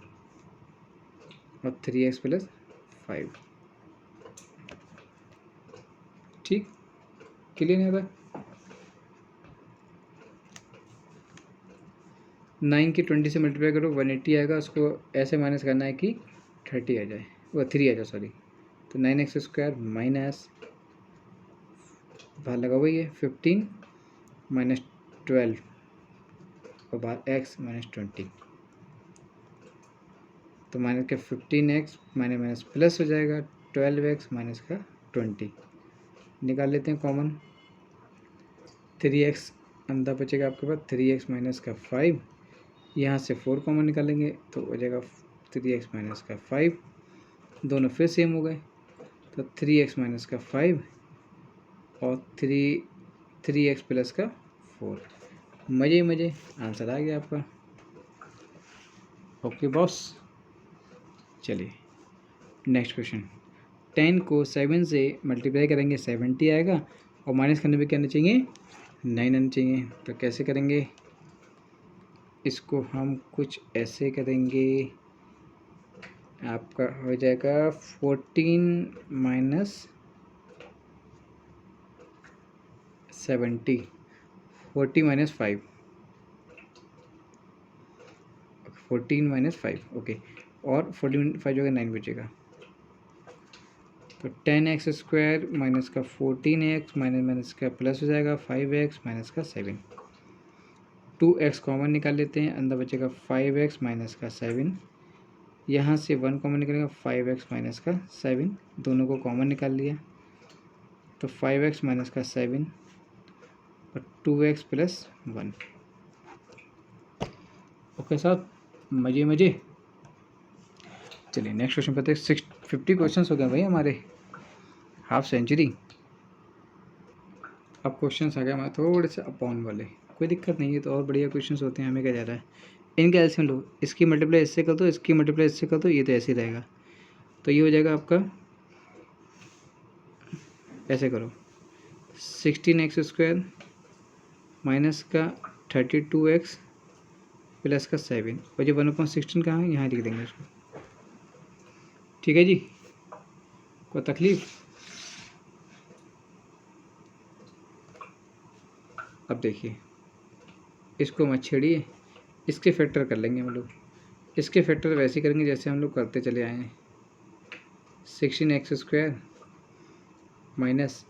और 3x प्लस 5। ठीक, क्लियर नहीं होता? 9 की 20 से मल्टीप्लाई करो 180 आएगा, उसको ऐसे माइनस करना है कि 30 आ जाए, वो 3 आ जाए सॉरी। तो 9x² माइनस बाहर लगा हुआ है 15 माइनस 12 और बाहर x माइनस 20, तो माइनस का 15x माइनस माइनस प्लस हो जाएगा 12x माइनस का 20, निकाल लेते हैं कॉमन। 3x अंदर बचेगा आपके पास, 3x माइनस का 5, यहाँ से 4 कॉमन निकालेंगे तो हो जाएगा 3x माइनस का 5, दोनों फिर सेम हो गए, तो 3x माइनस का 5 और 3x प्लस का 4। मजे मजे, आंसर आ गया आपका। ओके बॉस, चलिए नेक्स्ट क्वेश्चन। 10 को 7 से मल्टीप्लाई करेंगे 70 आएगा, और माइनस करने पे क्या आना चाहिए? 9 आना चाहिए। तो कैसे करेंगे इसको? हम कुछ ऐसे करेंगे, आपका हो जाएगा 14 माइनस 70, 40 माइनस 5, 14 माइनस 5, ओके, और 14 5 जो 9 बचेगा। तो 10x² माइनस का 14x माइनस माइनस का प्लस हो जाएगा 5x माइनस का 7, 2x कॉमन निकाल लेते हैं, अंदर बचेगा 5x माइनस का 7, यहाँ से 1 कॉमन निकलेगा 5x माइनस का 7, दोनों को कॉमन निकाल लिया तो 5x माइनस का 7 और 2x प्लस 1। ओके साहब, मजे मजे। चलिए नेक्स्ट क्वेश्चन पता है। 50 क्वेश्चन हो गए भाई हमारे, हाफ सेंचुरी। अब क्वेश्चन आ गए हमारे थोड़े से अपॉन वाले, कोई दिक्कत नहीं है, तो और बढ़िया क्वेश्चन होते हैं, हमें क्या जा रहा है। इनका एलसीएम लो, इसकी मल्टीप्लाई इससे कर दो, इसकी मल्टीप्लाई इससे कर दो, ये तो ऐसे ही रहेगा। तो ये हो जाएगा आपका, ऐसे करो 16x² माइनस का 32x प्लस का 7 और जो 1/16 कहाँ है, यहाँ लिख देंगे उसको। ठीक है जी, कोई तकलीफ? अब देखिए, इसको मत छेड़िए, इसके फैक्टर कर लेंगे हम लोग। इसके फैक्टर वैसे करेंगे जैसे हम लोग करते चले आए हैं। 16x² माइनस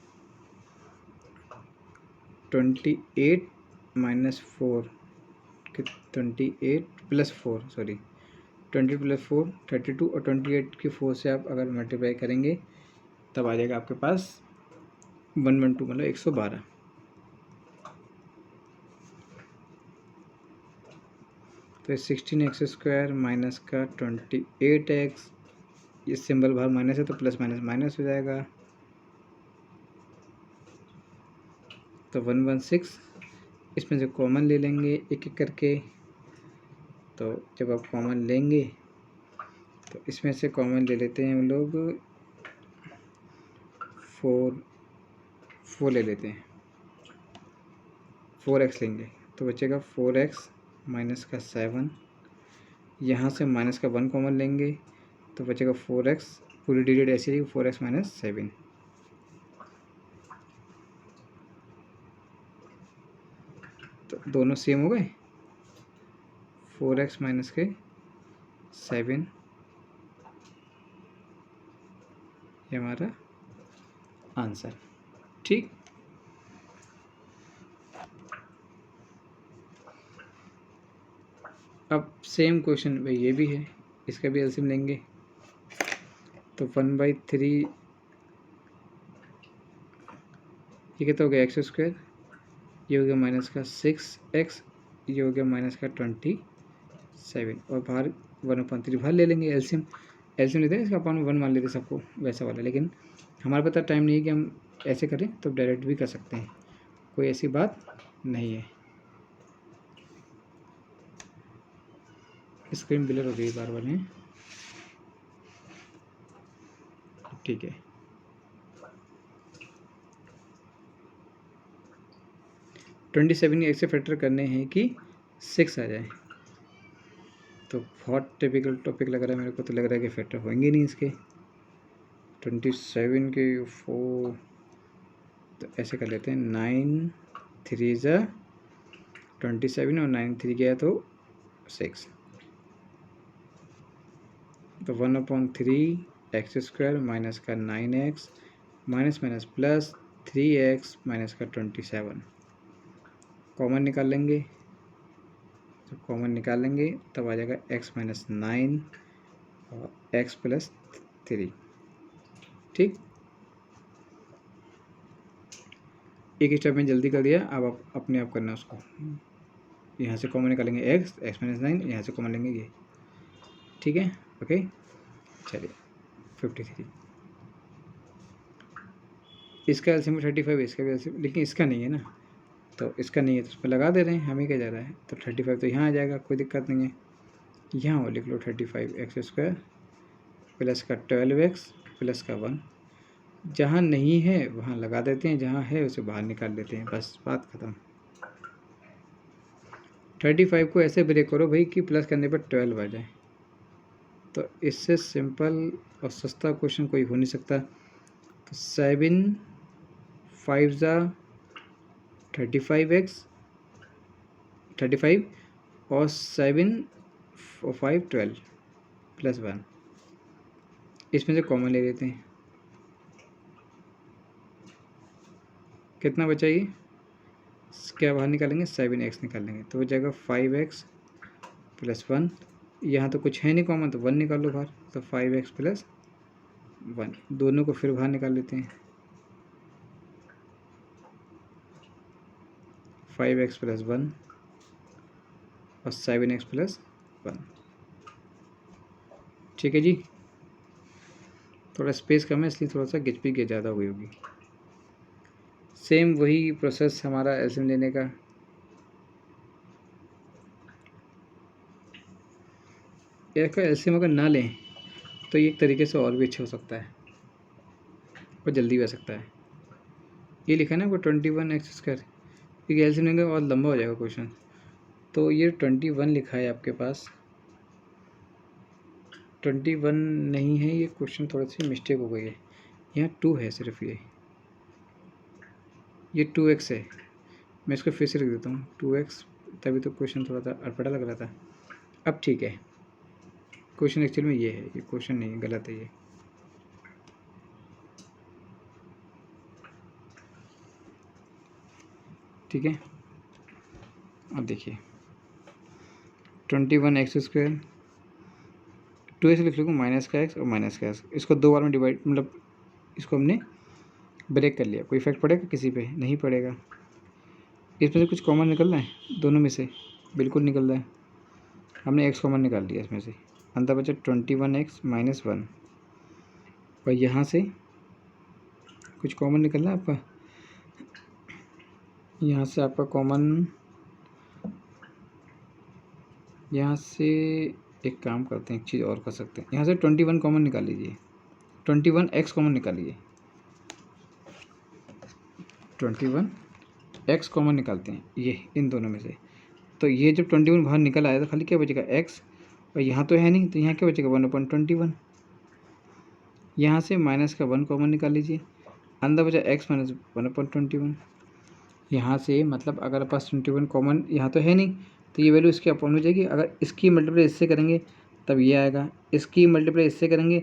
28 माइनस 4 कि 28 प्लस 4 सॉरी 20 प्लस 4 32 और 28 की 4 से आप अगर मल्टीप्लाई करेंगे तब आ जाएगा आपके पास 112 मतलब 112। तो 16x² माइनस का 28x, ये सिंबल बाहर माइनस है तो प्लस माइनस माइनस हो जाएगा, तो 116। इसमें से कॉमन ले लेंगे एक एक करके। तो जब आप कॉमन लेंगे तो इसमें से कॉमन ले लेते हैं हम लोग 4 ले लेते हैं, 4x लेंगे तो बचेगा 4x माइनस का 7। यहाँ से माइनस का 1 कॉमन लेंगे तो बचेगा 4x, पूरी डिजिट ऐसी रहेगी 4x माइनस 7। तो दोनों सेम हो गए, 4x माइनस के 7 ये हमारा आंसर। ठीक, अब सेम क्वेश्चन भाई ये भी है, इसका भी एलसीएम लेंगे। तो 1/3 ये कितना हो गया, x², ये हो गया माइनस का 6x, ये हो गया माइनस का 27 और बाहर 1/3 बाहर ले लेंगे। एलसीएम लेते हैं, इसका अपन 1 मान लेते सबको वैसा वाला, लेकिन हमारे पास टाइम नहीं है कि हम ऐसे करें, तो डायरेक्ट भी कर सकते हैं, कोई ऐसी बात नहीं है। स्क्रीन ब्लर हो गई बार बार है, ठीक है। 27 एक्स से फैक्टर करने हैं कि 6 आ जाए, तो बहुत टिपिकल टॉपिक लग रहा है मेरे को, तो लग रहा है कि फैक्टर होंगे नहीं इसके 27 के 4। तो ऐसे कर लेते हैं, 9 3 ज़ा 27 और 9 3 गया तो 6, तो 1/3 x² माइनस का 9x minus minus plus 3x minus का 27। कॉमन निकाल लेंगे, तो कॉमन निकाल लेंगे तब आ जाएगा x माइनस 9 और x प्लस 3। ठीक, एक स्टेप में जल्दी कर दिया, अब आप अपने आप करना उसको। यहाँ से कॉमन निकालेंगे x माइनस 9, यहाँ से कॉमन लेंगे ये। ठीक है, ओके, चलिए 53। इसका एलसीएम 35, इसका भी एलसीएम, लेकिन इसका नहीं है ना, तो इसका नहीं है तो उस पर लगा दे रहे हैं, हमें क्या जा रहा है। तो 35 तो यहाँ आ जाएगा, कोई दिक्कत नहीं है। यहाँ वो लिख लो 35x² प्लस का 12x प्लस का 1। जहाँ नहीं है वहाँ लगा देते हैं, जहाँ है उसे बाहर निकाल देते हैं, बस बात ख़त्म। 35 को ऐसे ब्रेक करो भाई कि प्लस करने पर 12 आ जाए, तो इससे सिंपल और सस्ता क्वेश्चन कोई हो नहीं सकता। तो 7 5 ज़ा 35x 35 और 7 और 5 12 प्लस 1, इसमें से कॉमन ले लेते हैं। कितना बचा ये, क्या बाहर निकालेंगे, 7x निकालेंगे तो हो जाएगा 5x प्लस 1। यहाँ तो कुछ है नहीं कॉमन, तो 1 निकाल लो बाहर, तो 5x प्लस 1। दोनों को फिर बाहर निकाल लेते हैं, 5x प्लस 1 और 7x प्लस 1। ठीक है जी, थोड़ा स्पेस कम है इसलिए थोड़ा सा गिच पिच ज़्यादा हुई होगी। सेम वही प्रोसेस हमारा एलसीएम लेने का। इसका एलसीएम अगर ना लें तो ये एक तरीके से और भी अच्छा हो सकता है और जल्दी भी आ सकता है। ये लिखा है ना आपको 21x², क्योंकि एलसीएम लेंगे और लंबा हो जाएगा क्वेश्चन। तो ये 21 लिखा है आपके पास, 21 नहीं है, ये क्वेश्चन थोड़ी सी मिस्टेक हो गई है, यहाँ 2 है सिर्फ, ये 2x है। मैं इसको फिर से लिख देता हूँ 2x, तभी तो क्वेश्चन थोड़ा सा अटपटा लग रहा था। अब ठीक है, क्वेश्चन एक्चुअल में ये है, ये क्वेश्चन नहीं, गलत है ये। ठीक है, अब देखिए 21x², 2x लिख लूँगा, माइनस का x और माइनस का x, इसको 2 बार में डिवाइड, मतलब इसको हमने ब्रेक कर लिया। कोई इफेक्ट पड़ेगा किसी पे? नहीं पड़ेगा। इसमें से कुछ कॉमन निकल रहा है, दोनों में से बिल्कुल निकल रहा है। हमने x कॉमन निकाल लिया इसमें से, अंदर बचा 21x - 1, और यहाँ से कुछ कॉमन निकल रहा है आपका, यहाँ से आपका कॉमन, यहाँ से एक काम करते हैं, एक चीज़ और कर सकते हैं, यहाँ से 21 कॉमन निकाल लीजिए, 21x कॉमन निकाल लीजिए, 21x कॉमन निकालते हैं ये इन दोनों में से। तो ये जब 21 बाहर निकल आया तो खाली क्या बचेगा? x, और यहाँ तो है नहीं, तो यहाँ क्या बचेगा? 1/21। यहाँ से माइनस का 1 कॉमन निकाल लीजिए, अंदर बचा x - 1/21। यहाँ से मतलब अगर पास 21 कॉमन यहाँ तो है नहीं, तो ये वैल्यू इसके अपॉन हो जाएगी। अगर इसकी मल्टीप्लाई इससे करेंगे तब ये आएगा, इसकी मल्टीप्लाई इससे करेंगे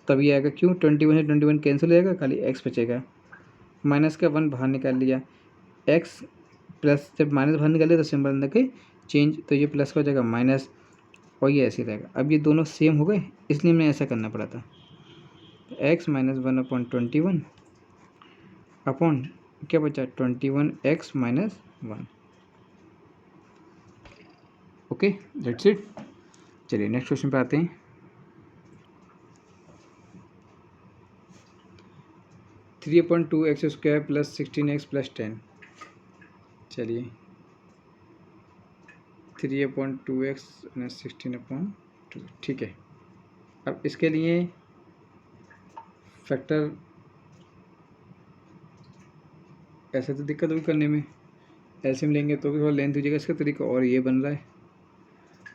तब ये आएगा। क्यों? 21 से 21 कैंसिल हो जाएगा, खाली x बचेगा। माइनस का 1 बाहर निकाल लिया, x प्लस, जब माइनस बाहर निकाल लिया तो सिंबल अंदर के चेंज, तो ये प्लस का हो जाएगा माइनस, और ये ऐसे रहेगा। अब ये दोनों सेम हो गए, इसलिए हमें ऐसा करना पड़ा था। x - 1/21 अपॉन क्या बचा? 21x - 1। Okay, that's it. चलिए नेक्स्ट क्वेश्चन पे आते हैं। Three upon 2x² + 16x + 10। चलिए 3/2x - 16/2, ठीक है। अब इसके लिए फैक्टर ऐसे तो दिक्कत होगी करने में, एलसीएम लेंगे तो भी थोड़ा लेंथ हो जाएगा। इसका तरीका और ये बन रहा है,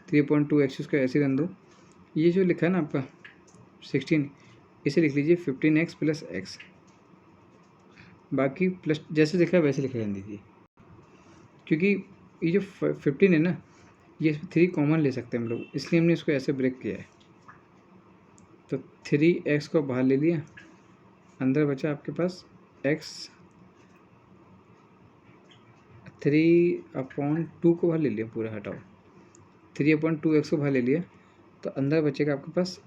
3/2x² ऐसे रन दो। ये जो लिखा है ना आपका 16, इसे लिख लीजिए 15x + x, बाकी प्लस जैसे लिखा है वैसे लिखे रहने दीजिए, क्योंकि ये जो 15 है ना, ये 3 कॉमन ले सकते हैं हम लोग, इसलिए हमने इसको ऐसे ब्रेक किया है। तो 3x को बाहर ले लिया, अंदर बचा आपके पास x, 3/2 को बाहर ले लिया, पूरा हटाओ, 3/2x को बाहर ले लिया, तो अंदर बचेगा आपके पास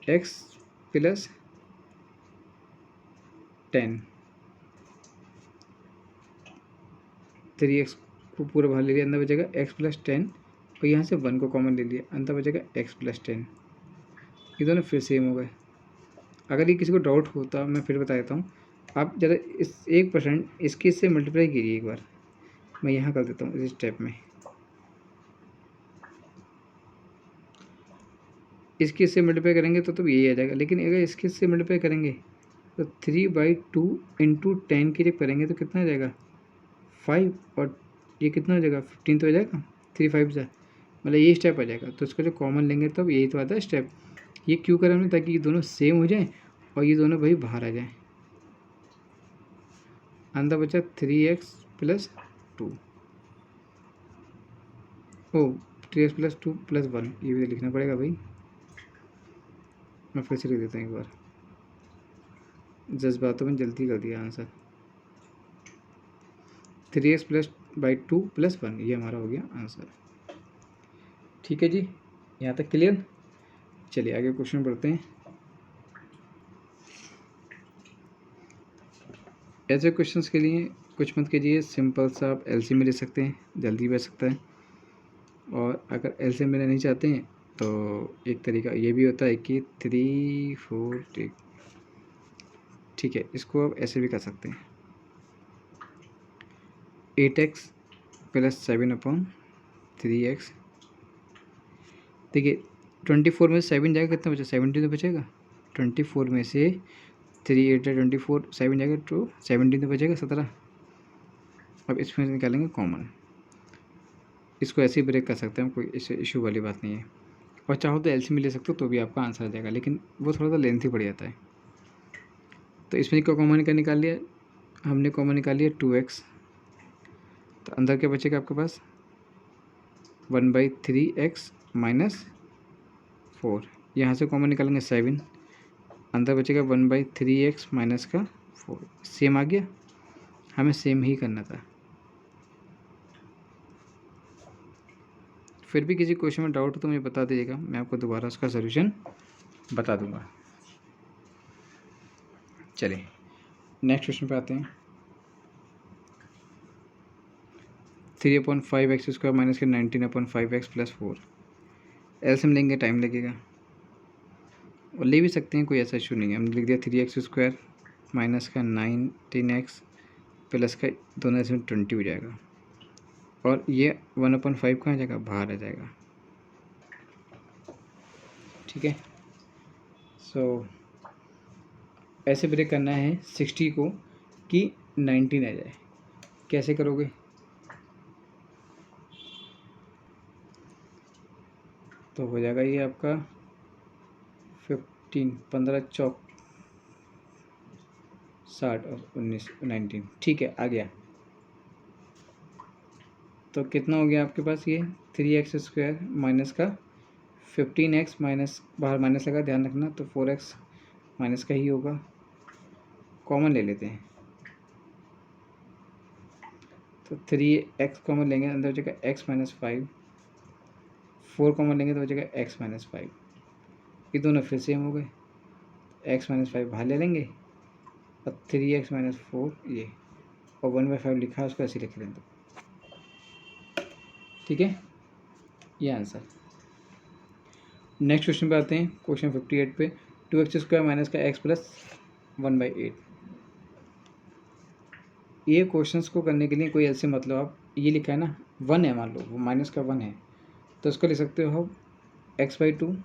x + 10, 3x को पूरा बाहर ले लिया, अंदर बचेगा x + 10, और यहाँ से 1 को कॉमन ले लिया, अंदर बचेगा x + 10। ये दोनों फिर सेम हो गए। अगर ये किसी को डाउट होता, मैं फिर बता देता हूँ, आप ज़रा इस 1% इसके इससे मल्टीप्लाई कीजिए एक बार, मैं यहाँ कर देता हूँ इस स्टेप में, इसके इससे मल्टीप्लाई करेंगे तो यही आ जाएगा। लेकिन अगर इसके इससे मल्टीप्लाई करेंगे तो 3/2 × 10 की जब करेंगे तो कितना आ जाएगा? 5, और ये कितना हो जाएगा? 15 तो हो जाएगा, 3 5 से, मतलब ये स्टेप आ जाएगा। तो इसको जो कॉमन लेंगे तब यही तो आता है स्टेप। ये क्यों करें हमने? ताकि ये दोनों सेम हो जाएं और ये दोनों भाई बाहर आ जाएं। अंदर बचा 3x + 2, ओ 3x + 2 + 1, ये भी लिखना पड़ेगा भाई, मैं फिर से लिख देता हूँ एक बार, जज्बातों में जल्दी कर दिया आंसर। 3x + 2 + 1, ये हमारा हो गया आंसर। ठीक है जी, यहाँ तक क्लियर। चलिए आगे क्वेश्चन पढ़ते हैं। ऐसे क्वेश्चंस के लिए कुछ मत कीजिए, सिंपल सा आप एलसीएम में ले सकते हैं, जल्दी बच सकता है। और अगर एलसीएम में नहीं चाहते हैं तो एक तरीका ये भी होता है कि 3 4, ठीक है, इसको आप ऐसे भी कर सकते हैं, 8x + 7/3x। देखिए 24 में से 7 जाएगा, कितना बचा? 17 तो बचेगा। 24 में से 3 8 24, 7 जाएगा 2, 17 तो बचेगा 17। अब इसमें निकालेंगे कॉमन, इसको ऐसे ही ब्रेक कर सकते हैं, कोई इशू वाली बात नहीं है। और चाहो तो एलसीएम ले सकते हो तो भी आपका आंसर आ जाएगा, लेकिन वो थोड़ा सा लेंथी पड़ जाता है। तो इसमें क्या कॉमन का निकाल लिया हमने, कॉमन निकाल लिया 2x, तो अंदर क्या बचेगा आपके पास 1/3x माइनस 4, यहाँ से कॉमन निकालेंगे 7, अंदर बचेगा 1/3x माइनस का 4। सेम आ गया, हमें सेम ही करना था। फिर भी किसी क्वेश्चन में डाउट हो तो मुझे बता दीजिएगा, मैं आपको दोबारा उसका सलूशन बता दूंगा। चलिए नेक्स्ट क्वेश्चन पे आते हैं। 3/5x² माइनस के 19/5x प्लस 4, एलसीएम लेंगे टाइम लगेगा, और ले भी सकते हैं, कोई ऐसा इशू नहीं है। हमने लिख दिया 3x² माइनस का 19x प्लस का दोनों इसमें 20 हो जाएगा, और ये 1/5 कहाँ जाएगा, बाहर आ जाएगा। ठीक है, सो ऐसे ब्रेक करना है 60 को कि 19 आ जाए। कैसे करोगे, तो हो जाएगा ये आपका 15, 15 चौक 60 और 19 19। ठीक है, आ गया। तो कितना हो गया आपके पास, ये 3x² माइनस का 15x माइनस, बाहर माइनस लगा ध्यान रखना, तो 4x माइनस का ही होगा, कॉमन ले लेते हैं। तो 3x कॉमन लेंगे, अंदर बचेगा x माइनस 5, 4 कॉमन लेंगे तो बचेगा x माइनस 5, ये दोनों फिर सेम हो गए, x माइनस 5 बाहर ले लेंगे, और 3x माइनस 4 ये, और 1/5 लिखा है उसको ऐसे लिख लेंगे। ठीक है, ये आंसर। नेक्स्ट क्वेश्चन पे आते हैं, क्वेश्चन 58 पे। 2x² माइनस का x प्लस 1/8, ये क्वेश्चंस को करने के लिए कोई ऐसे मतलब आप ये लिखा है ना 1 है, मान लो वो माइनस का 1 है, तो उसको लिख सकते हो x/2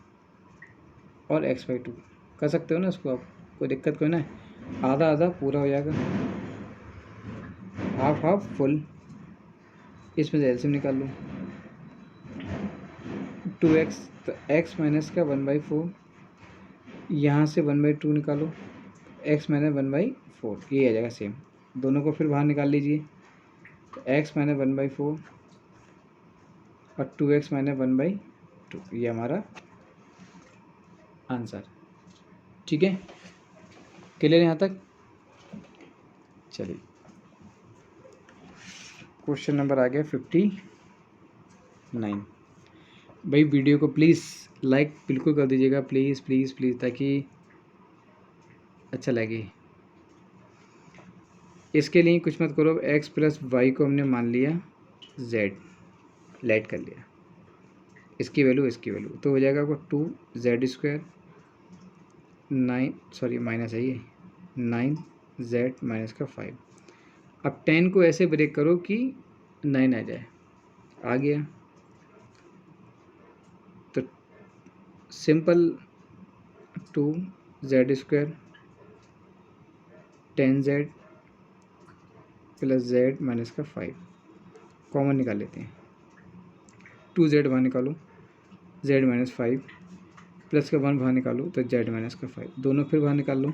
और x/2 कर सकते हो ना उसको आप, कोई दिक्कत कोई ना है, आधा आधा पूरा हो जाएगा, हाफ हाफ फुल। इसमें से एलसीएम निकाल लो, 2x, तो x माइनस का 1/4, यहाँ से 1/2 निकालो, x माइनस 1/4, ये आ जाएगा सेम। दोनों को फिर बाहर निकाल लीजिए, तो x माइनस 1/4 और 2x माइनस 1/2, ये हमारा आंसर। ठीक है, क्लियर यहाँ तक। चलिए क्वेश्चन नंबर आ गया 59। भाई वीडियो को प्लीज़ लाइक बिल्कुल कर दीजिएगा, प्लीज़ प्लीज़ प्लीज़, ताकि अच्छा लगे। इसके लिए कुछ मत करो, x प्लस वाई को हमने मान लिया z, लेट कर लिया, इसकी वैल्यू तो हो जाएगा आपको 2z² 9, सॉरी माइनस है ये, 9z माइनस का 5। अब 10 को ऐसे ब्रेक करो कि 9 आ जाए, आ गया। तो simple 2z² 10z plus z minus का 5, कॉमन निकाल लेते हैं, 2z बाहर निकालो, z माइनस 5 प्लस का 1 बाहर निकालो तो z माइनस का 5, दोनों फिर बाहर निकाल लो,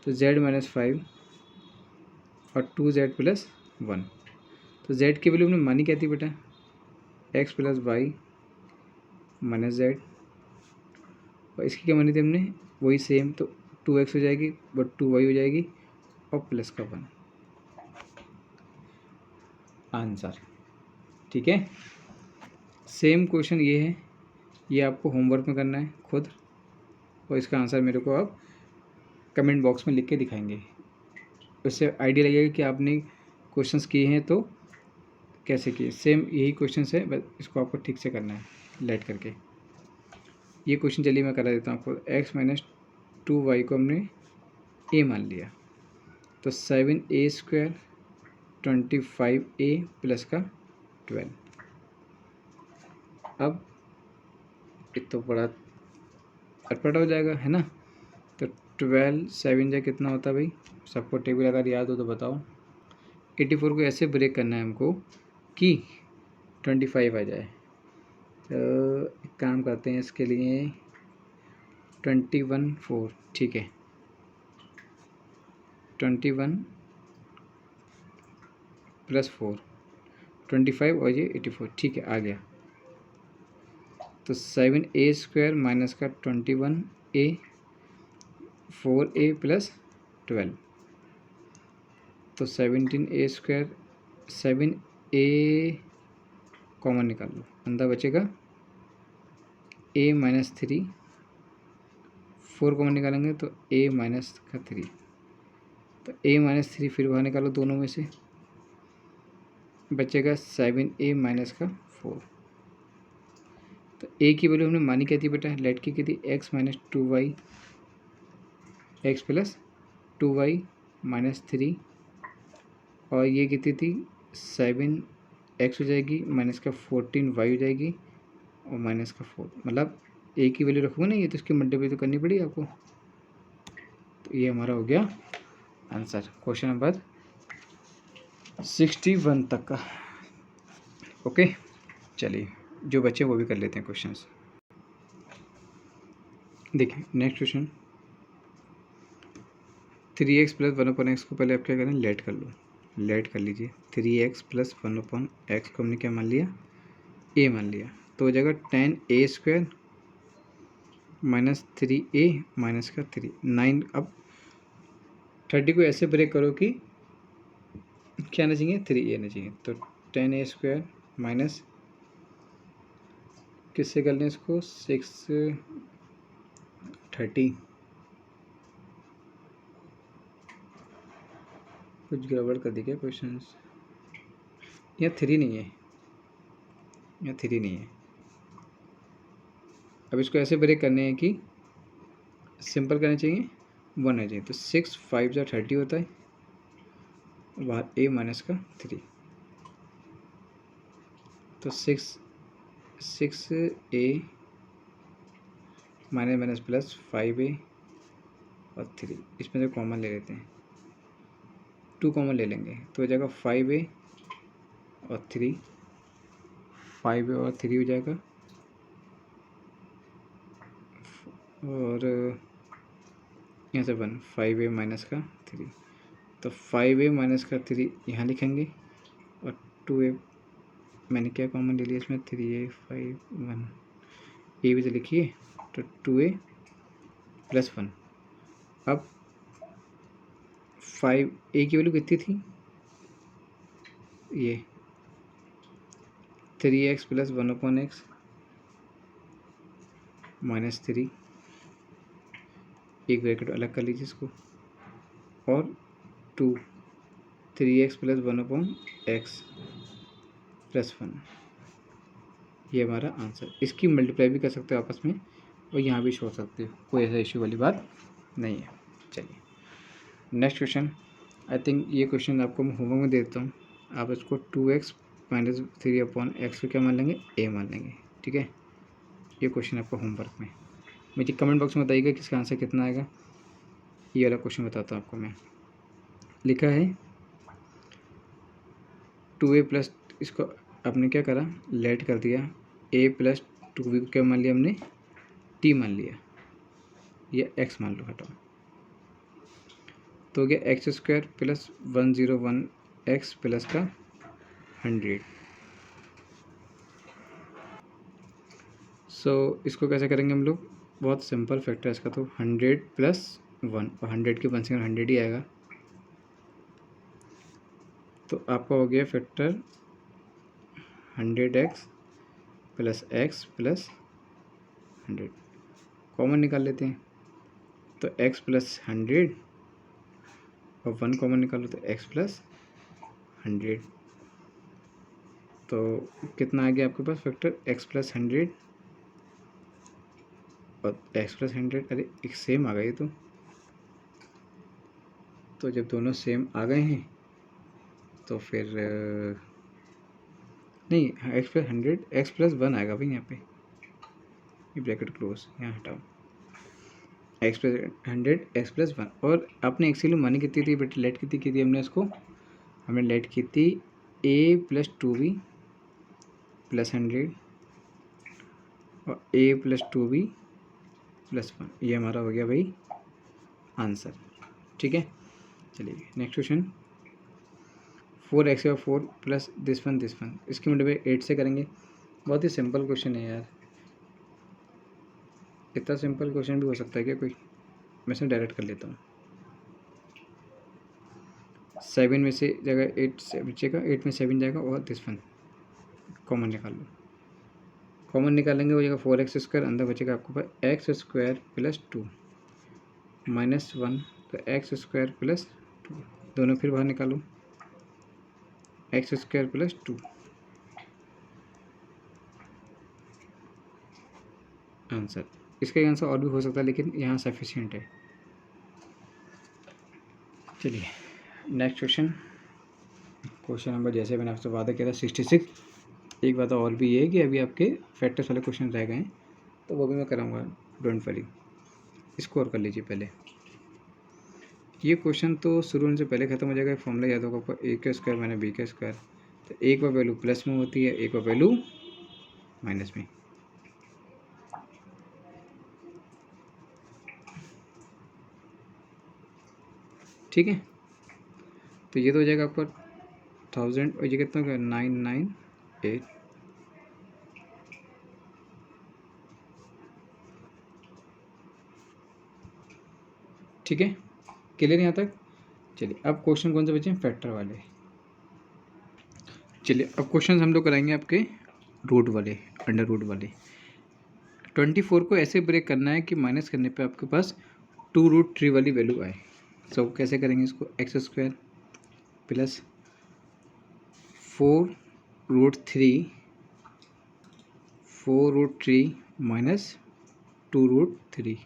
तो z माइनस 5 और 2z प्लस 1। तो z की वैल्यू हमने मानी क्या थी बेटा, x plus y minus z, और इसकी क्या मानी थी हमने, वही सेम, तो 2x हो जाएगी बट 2y हो जाएगी, और प्लस का 1, आंसर। ठीक है, सेम क्वेश्चन ये है, ये आपको होमवर्क में करना है खुद, और इसका आंसर मेरे को आप कमेंट बॉक्स में लिख के दिखाएंगे, उससे आइडिया लगेगा कि आपने क्वेश्चंस किए हैं तो कैसे किए। सेम यही क्वेश्चन है, बस इसको आपको ठीक से करना है लेट करके। ये क्वेश्चन चलिए मैं करा देता हूँ आपको। x माइनस 2y को हमने a मान लिया, तो 7a² 25a प्लस का 12। अब ये तो बड़ा अटपटा हो जाएगा है ना, तो 12 7 जा कितना होता है भाई, सबको टेबल अगर याद हो तो बताओ। 84 को ऐसे ब्रेक करना है हमको कि 25 आ जाए। तो एक काम करते हैं इसके लिए 21 4, ठीक है 21 + 4 25 और ये 84, ठीक है आ गया। तो 7a² माइनस का 21a 4a + 12, तो 17a², 7a कॉमन निकाल लो, अंदर बचेगा a - 3, 4 कॉमन निकालेंगे तो a - 3, तो a - 3 फिर बाहर निकालो दोनों में से, बचेगा 7a - 4। तो a की वैल्यू हमने मानी क्या थी बेटा, लेट की थी x - 2y, x + 2y - 3, और ये कितनी थी 7x हो जाएगी, -14y हो जाएगी, और -4, मतलब a की वैल्यू रखोगे ना ये, तो इसकी मल्टीप्लाई तो करनी पड़ेगी आपको। तो ये हमारा हो गया आंसर क्वेश्चन नंबर 61 तक का। ओके, चलिए जो बच्चे वो भी कर लेते हैं क्वेश्चंस। देखिए नेक्स्ट क्वेश्चन, 3x + 1/x को पहले आप क्या करें, लेट कर लो, लेट कर लीजिए। 3x + 1/x को हमने क्या मान लिया, a मान लिया, तो हो जाएगा 10a² - 3a - 3 9। अब 30 को ऐसे ब्रेक करो कि क्या आना चाहिए, 3a आना चाहिए, तो 10a² माइनस किससे कर लें इसको, 6 30, कुछ गड़बड़ कर दी क्या क्वेश्चन, यहाँ 3 नहीं है, यहाँ 3 नहीं है। अब इसको ऐसे ब्रेक करने हैं कि सिंपल करना चाहिए, 1 आना चाहिए, तो 6 5 जा 30 होता है, बाहर a - 3, तो 6a माइनस प्लस 5a और 3, इसमें से कॉमन ले लेते हैं, 2 कॉमन ले लेंगे, तो हो जाएगा 5a और 3, 5a और 3 हो जाएगा, और यहाँ से 1 5a - 3, तो 5a - 3 यहाँ लिखेंगे, और 2a मैंने क्या कॉमन ले लिया इसमें, 3a 5 1 ए भी तो लिखिए, तो 2a + 1। अब 5a की वैल्यू कितनी थी, ये 3x + 1/x - 3, एक ब्रैकेट अलग कर लीजिए इसको, और 2 3x + 1/x + 1, ये हमारा आंसर। इसकी मल्टीप्लाई भी कर सकते हो आपस में, और यहाँ भी छोड़ सकते हो, कोई ऐसा इशू वाली बात नहीं है। चलिए नेक्स्ट क्वेश्चन, आई थिंक ये क्वेश्चन आपको मैं होमवर्क में दे देता हूँ, आप इसको 2x - 3/x को क्या मान लेंगे, a मान लेंगे, ठीक है। ये क्वेश्चन आपका होमवर्क में, मुझे कमेंट बॉक्स में बताइएगा किसका आंसर कितना आएगा। ये वाला क्वेश्चन बताता हूँ आपको मैं, लिखा है 2a + इसको आपने क्या करा, लेट कर दिया, a + 2b को क्या मान लिया हमने, t मान लिया, या x मान लो, हटाओ, तो हो गया x² + 101x प्लस का 100। सो इसको कैसे करेंगे हम लोग, बहुत सिंपल फैक्टर है इसका, तो 100 + 1, और 100 के 1 से 100 ही आएगा, तो आपका हो गया फैक्टर 100x + x + 100, कॉमन निकाल लेते हैं, तो x + 100 और 1 कॉमन निकालो तो x + 100, तो कितना आ गया आपके पास फैक्टर, x + 100 और x + 100, अरे एक सेम आ गई, तो जब दोनों सेम आ गए हैं तो फिर नहीं, x + 100 x + 1 आएगा भाई, यहाँ पे ये ब्रैकेट क्लोज, यहाँ हटाओ, एक्स प्लस 100 एक्स प्लस 1। और आपने एक्स की वैल्यू मानी कितनी थी बेटे, लेट कितनी की थी हमने इसको, हमने लेट की थी ए प्लस 2b प्लस 100 और ए प्लस 2b प्लस 1। ये हमारा हो गया भाई आंसर। ठीक है, चलिए next question. 4x/4 plus this one इसकी मल्टीप्लाई 8 से करेंगे। बहुत ही सिंपल क्वेश्चन है यार, इतना सिंपल क्वेश्चन भी हो सकता है क्या कोई। मैं इसे डायरेक्ट कर लेता हूँ। 7 में से जगह 8 से बचेगा, 8 में 7 जाएगा और दिस वन कॉमन निकाल लो। कॉमन निकालेंगे हो जाएगा 4x², अंदर बचेगा आपको पास x² प्लस 2 माइनस 1, तो x² प्लस 2 दोनों फिर बाहर निकालो, x² प्लस 2 आंसर। इसका आंसर और भी हो सकता है लेकिन यहाँ सफिशिएंट है। चलिए नेक्स्ट क्वेश्चन। क्वेश्चन नंबर जैसे मैंने आपसे वादा किया था 66। एक बात और भी है कि अभी आपके फैक्टर्स वाले क्वेश्चन रह गए हैं, तो वो भी मैं कराऊंगा, डोंट वरी। इसको और कर लीजिए पहले। ये क्वेश्चन तो शुरू होने से पहले ख़त्म हो जाएगा। फॉर्मूला याद होगा आपको, a² माइनस b²। तो एक बार वैल्यू प्लस में होती है, एक बार वैल्यू माइनस में। ठीक है, तो ये तो हो जाएगा आपका 1000 और ये कितना हो गया 998। ठीक है, क्लियर यहाँ तक। चलिए अब क्वेश्चन कौन से बचे हैं, फैक्टर वाले। चलिए अब क्वेश्चन हम लोग कराएंगे आपके रूट वाले, अंडर रूट वाले। 24 को ऐसे ब्रेक करना है कि माइनस करने पे आपके पास 2√3 वाली वैल्यू आए। सो कैसे करेंगे इसको, x² प्लस 4√3 माइनस 2√3।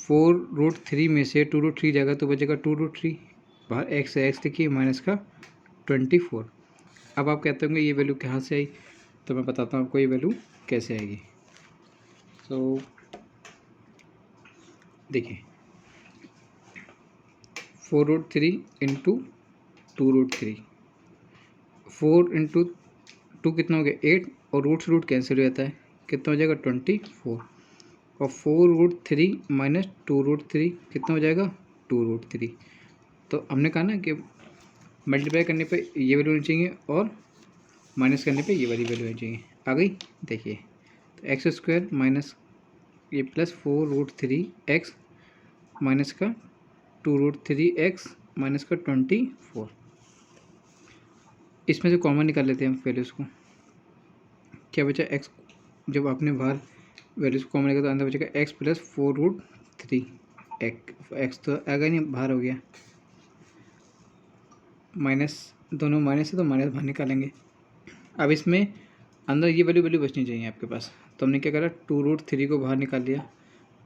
4√3 में से 2√3 जाएगा तो बचेगा 2√3, बाहर x है, x देखिए माइनस का 24। अब आप कहते होंगे ये वैल्यू कहाँ से आई, तो मैं बताता हूँ आपको ये वैल्यू कैसे आएगी। तो देखिए 4√3 इंटू 2√3, 4 इंटू 2 कितना हो गया 8, और रूट से रूट कैंसिल हो जाता है, कितना हो जाएगा 24। और 4√3 माइनस 2√3 कितना हो जाएगा 2√3। तो हमने कहा ना कि मल्टीप्लाई करने पे ये वैल्यू होनी चाहिए और माइनस करने पे ये वाली वैल्यू होनी चाहिए। आ गई, देखिए तो x² माइनस ये प्लस 4√3 x माइनस का 2√3 x माइनस का 24। इसमें से कॉमन निकाल लेते हैं हम वैल्यूज़ को। क्या बचा x, जब आपने बाहर वैल्यूज़ को कॉमन निकाला तो अंदर बचेगा x प्लस 4√3 x तो आगे नहीं बाहर हो गया, माइनस दोनों माइनस है तो माइनस बाहर निकालेंगे। अब इसमें अंदर ये वैल्यू बचनी चाहिए आपके पास, तो हमने क्या करा 2√3 को बाहर निकाल लिया,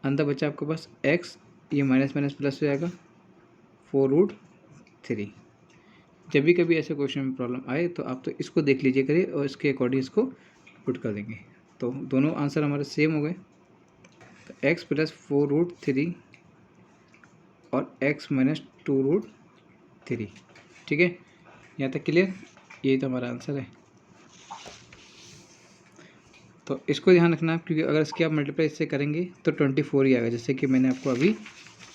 अंदर बचा आपके पास x, ये माइनस माइनस प्लस हो जाएगा 4√3। जब भी कभी ऐसे क्वेश्चन में प्रॉब्लम आए तो आप तो इसको देख लीजिए करिए और इसके अकॉर्डिंग इसको पुट कर देंगे। तो दोनों आंसर हमारे सेम हो गए, तो x प्लस 4√3 और x माइनस 2√3। ठीक है, यहाँ तक क्लियर, यही तो हमारा आंसर है। तो इसको ध्यान रखना, क्योंकि अगर इसके आप मल्टीप्लाई इससे करेंगे तो 24 ही आएगा, जैसे कि मैंने आपको अभी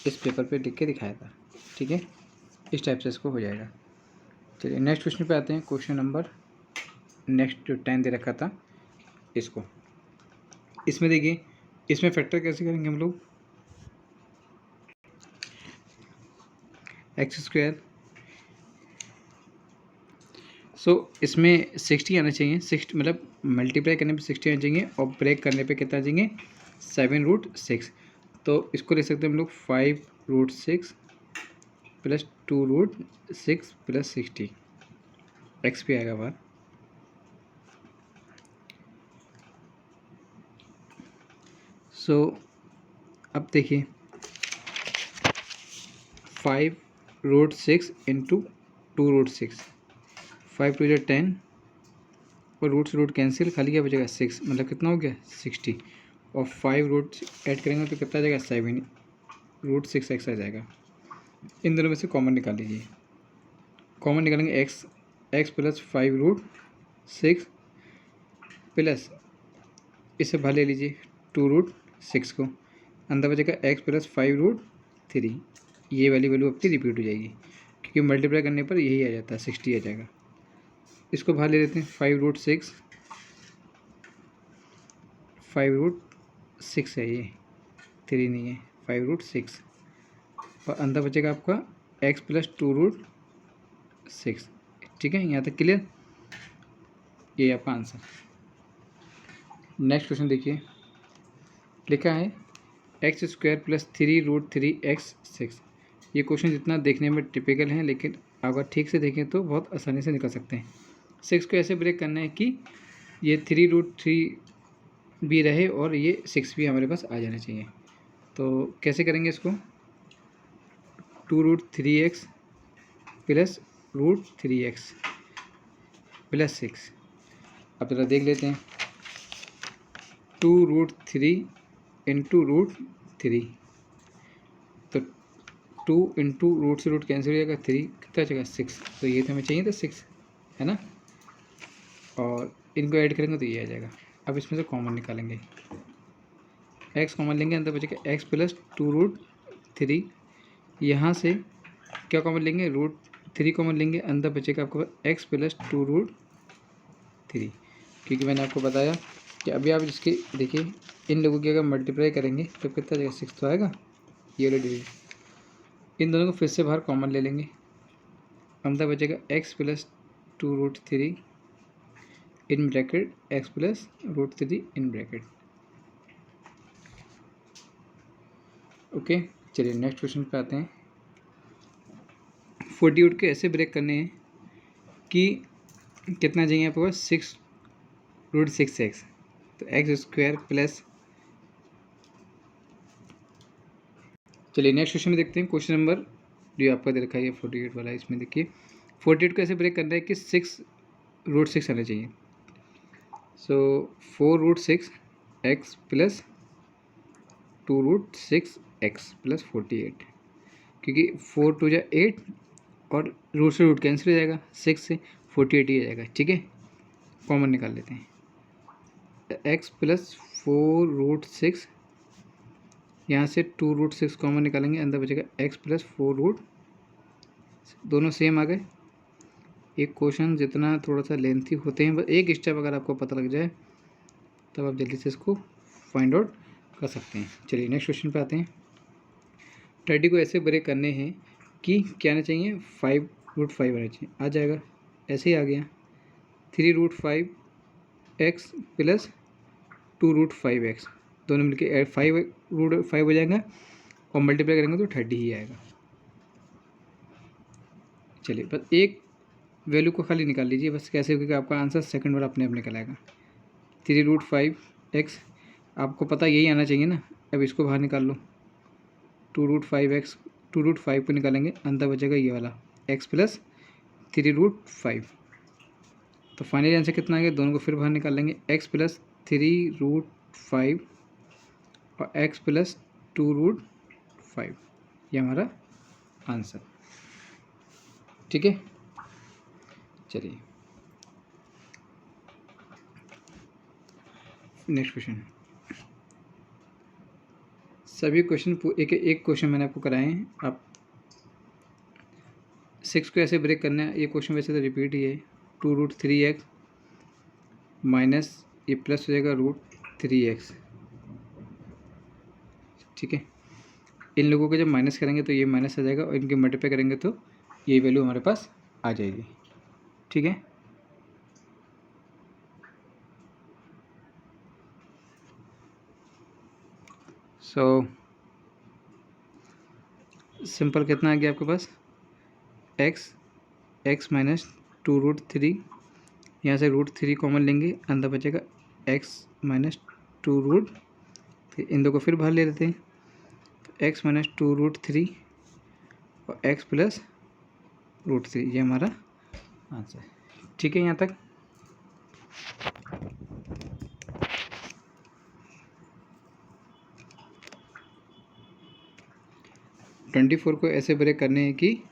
इस पेपर पे लिख के दिखाया था। ठीक है, इस टाइप से इसको हो जाएगा। चलिए नेक्स्ट क्वेश्चन पे आते हैं। क्वेश्चन नंबर नेक्स्ट जो 10 दे रखा था इसको, इसमें देखिए इसमें फैक्टर कैसे करेंगे हम लोग, x²। सो इसमें 60 आना चाहिए, 60 मतलब मल्टीप्लाई करने पे 60 आना चाहिए और ब्रेक करने पे कितना आ जाएंगे 7√6। तो इसको ले सकते हैं हम लोग 5√6 प्लस 2√6 प्लस 60, एक्स भी आएगा बाहर। सो अब देखिए 5√6 इंटू 2√6, 5 टू 10 और रूट से रूट कैंसिल, खाली क्या बचेगा 6, मतलब कितना हो गया 60। और 5 रूट ऐड करेंगे तो कितना आ जाएगा 7 रूट 6x आ जाएगा। इन दोनों में से कॉमन निकाल लीजिए। कॉमन निकालेंगे x प्लस 5 रूट 6 प्लस इससे बाहर ले लीजिए 2 रूट 6 को, अंदर बचेगा x प्लस 5 रूट 3। ये वाली वैल्यू आपकी रिपीट हो जाएगी क्योंकि मल्टीप्लाई करने पर यही आ जाता है 60 आ जाएगा। इसको बाहर ले लेते हैं 5 रूट 6 है, ये 3 नहीं है, 5 रूट 6 और अंदर बचेगा आपका x प्लस 2 रूट 6। ठीक है, यहाँ तक क्लियर? ये आपका आंसर। नेक्स्ट क्वेश्चन देखिए, लिखा है x square plus 3 root 3x6। ये क्वेश्चन जितना देखने में टिपिकल है लेकिन अगर ठीक से देखें तो बहुत आसानी से निकल सकते हैं। 6 को ऐसे ब्रेक करना है कि ये 3 रूट 3 भी रहे और ये 6 भी हमारे पास आ जाना चाहिए। तो कैसे करेंगे इसको? 2 root 3x plus root 3x plus 6। अब ज़रा देख लेते हैं, 2 रूट 3 इंटू रूट 3, तो 2 इंटू रूट से रूट कैंसिल हो जाएगा, 3 कितना बचेगा 6। तो ये तो हमें चाहिए था 6, है ना, और इनको ऐड करेंगे तो ये आ जाएगा। अब इसमें से कॉमन निकालेंगे, x कॉमन लेंगे, अंदर बचेगा x प्लस 2 रूट 3। यहाँ से क्या कॉमन लेंगे? रूट 3 कॉमन लेंगे, अंदर बचेगा आपको x प्लस 2 रूट 3। क्योंकि मैंने आपको बताया कि अभी आप इसके देखिए, इन लोगों की अगर मल्टीप्लाई करेंगे तो कितना जाएगा 6 तो आएगा। ये वाला डिवीजन, इन दोनों को फिर से बाहर कॉमन ले लेंगे, अंदर बचेगा x plus 2 root 3 in bracket x plus root 3 in bracket. Okay, चलिए नेक्स्ट क्वेश्चन पे आते हैं। 48 के ऐसे ब्रेक करने हैं कि कितना चाहिए आपके पास 6 रूट 6x, तो एक्स स्क्वायर प्लस, चलिए नेक्स्ट क्वेश्चन में देखते हैं। क्वेश्चन नंबर जो आपका दे रखा है 48 वाला, इसमें देखिए 48 को ऐसे ब्रेक करना है कि 6 रूट 6 आना चाहिए। सो 4 रूट 6 एक्स प्लस 2 रूट 6 एक्स प्लस 48, क्योंकि 4 टू जा 8 और रूट से रूट कैंसिल हो जाएगा, 6 से 48 ही आ जाएगा। ठीक है, कॉमन निकाल लेते हैं, एक्स प्लस 4 रूट 6, यहाँ से 2 रूट 6 कॉमन निकालेंगे, अंदर बचेगा x प्लस 4 रूट, दोनों सेम आ गए। एक क्वेश्चन जितना थोड़ा सा लेंथी होते हैं, बस एक स्टेप अगर आपको पता लग जाए तब आप जल्दी से इसको फाइंड आउट कर सकते हैं। चलिए नेक्स्ट क्वेश्चन पे आते हैं। 30 को ऐसे ब्रेक करने हैं कि क्या आना चाहिए 5 रूट 5 आना चाहिए, आ जाएगा, ऐसे ही आ गया। 3 root 5x plus 2 root 5x, दोनों मिलके 5 रूट 5 हो जाएगा और मल्टीप्लाई करेंगे तो 30 ही आएगा। चलिए बस एक वैल्यू को खाली निकाल लीजिए, बस कैसे, क्योंकि आपका आंसर सेकंड वाला अपने आप निकल आएगा। 3 रूट 5x आपको पता यही आना चाहिए ना, अब इसको बाहर निकाल लो। 2 रूट 5x, 2 रूट 5 को निकालेंगे, अंदर बचेगा ये वाला x प्लस 3 रूट 5। तो फाइनली आंसर कितना आ गया, दोनों को फिर बाहर निकाल लेंगे, x प्लस 3 रूट 5 और x प्लस 2 रूट 5, ये हमारा आंसर। ठीक है, चलिए नेक्स्ट क्वेश्चन। सभी क्वेश्चन एक एक क्वेश्चन मैंने आपको कराए हैं, आप 6 को ऐसे ब्रेक करना है। ये क्वेश्चन वैसे तो रिपीट ही है, 2 रूट 3x माइनस ये प्लस हो जाएगा रूट 3x। ठीक है, इन लोगों को जब माइनस करेंगे तो ये माइनस आ जाएगा और इनके मल्टीप्लाई करेंगे तो ये वैल्यू हमारे पास आ जाएगी। ठीक है, सो सिंपल कितना आ गया आपके पास, x माइनस 2 रूट 3, यहाँ से रूट 3 कॉमन लेंगे, अंदर बचेगा x माइनस 2 रूट 3, इन दो को फिर बाहर ले लेते हैं, तो x माइनस 2 रूट 3 और x प्लस रूट 3, ये हमारा आंसर है। ठीक है, यहाँ तक। 24 को ऐसे ब्रेक करने हैं कि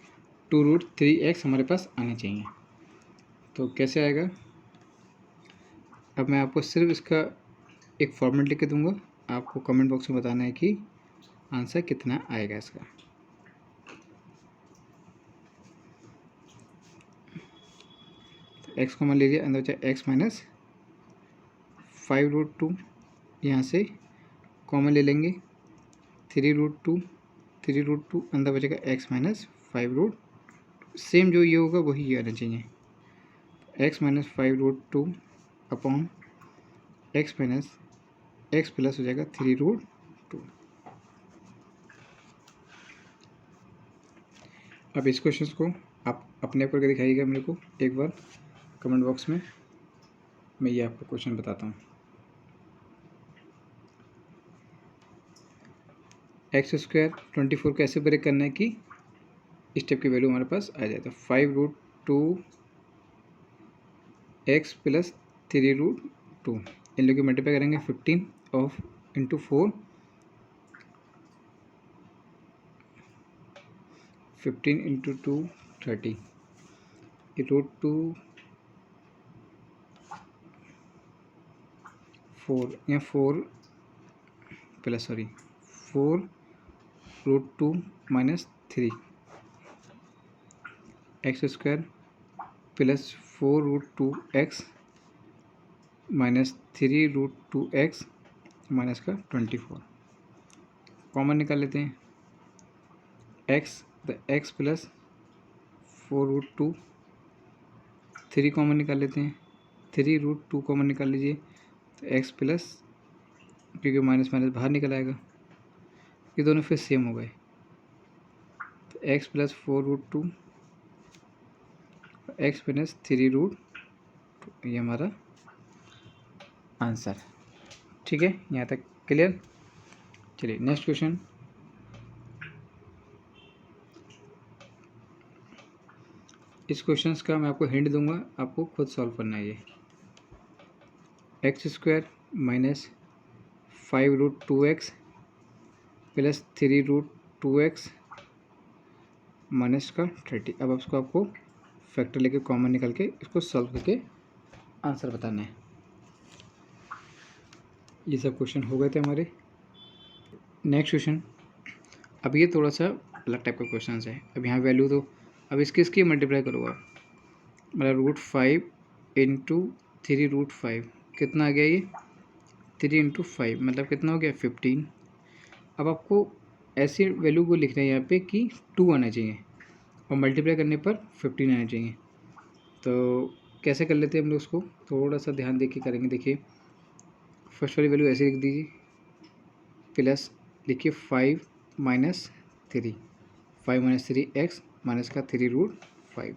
2√3x हमारे पास आने चाहिए। तो कैसे आएगा, अब मैं आपको सिर्फ इसका एक फॉर्मेट लिख के दूंगा, आपको कमेंट बॉक्स में बताना है कि आंसर कितना आएगा इसका। तो x कॉमन लीजिए, अंदर बचा x माइनस 5√2, यहाँ से कॉमन ले लेंगे 3√2 अंदर बचेगा x माइनस 5√2, सेम जो ये होगा वही ये आना चाहिए, x minus 5√2 upon x minus x plus हो जाएगा 3√2। अब इस क्वेश्चन को आप अपने आप करके दिखाइएगा मेरे को एक बार कमेंट बॉक्स में, मैं ये आपको क्वेश्चन बताता हूँ। x² 24 को ऐसे ब्रेक करना है कि स्टेप की वैल्यू हमारे पास आ जाए, तो 5√2x प्लस 3√2, इन लोग की मल्टीप्लाई करेंगे 15 ऑफ इंटू 4, 15 इंटू 2 30, √2 4 या 4 plus 4√2 minus 3 x² plus 4√2x minus 3√2x minus का 24, कॉमन निकाल लेते हैं x प्लस 4√2, 3 कॉमन निकाल लेते हैं, 3√2 कॉमन निकाल लीजिए, तो x प्लस, क्योंकि माइनस माइनस बाहर निकल आएगा, ये दोनों फिर सेम हो गए, तो x प्लस 4√2 x माइनस 3√2, ये हमारा आंसर। ठीक है, यहाँ तक क्लियर। चलिए नेक्स्ट क्वेश्चन। इस क्वेश्चन का मैं आपको हिंट दूंगा, आपको खुद सॉल्व करना है। ये x² minus 5√2x plus 3√2x minus का 30। अब इसको आपको फैक्टर लेके कॉमन निकाल के इसको सॉल्व करके आंसर बताना है। ये सब क्वेश्चन हो गए थे हमारे। नेक्स्ट क्वेश्चन, अब ये थोड़ा सा अलग टाइप का क्वेश्चन है। अब यहाँ वैल्यू तो अब इसकी मल्टीप्लाई करूँगा, मतलब √5 इंटू 3√5 कितना आ गया, ये 3 इंटू 5 मतलब कितना हो गया 15। अब आपको ऐसी वैल्यू को लिखना है यहाँ पे कि 2 आना चाहिए और मल्टीप्लाई करने पर 15 आना चाहिए। तो कैसे कर लेते हैं हम लोग उसको, थोड़ा सा ध्यान देके करेंगे। देखिए फर्स्ट वाली वैल्यू ऐसे लिख दीजिए, प्लस लिखिए 5 माइनस 3, 5 माइनस 3x माइनस का 3√5,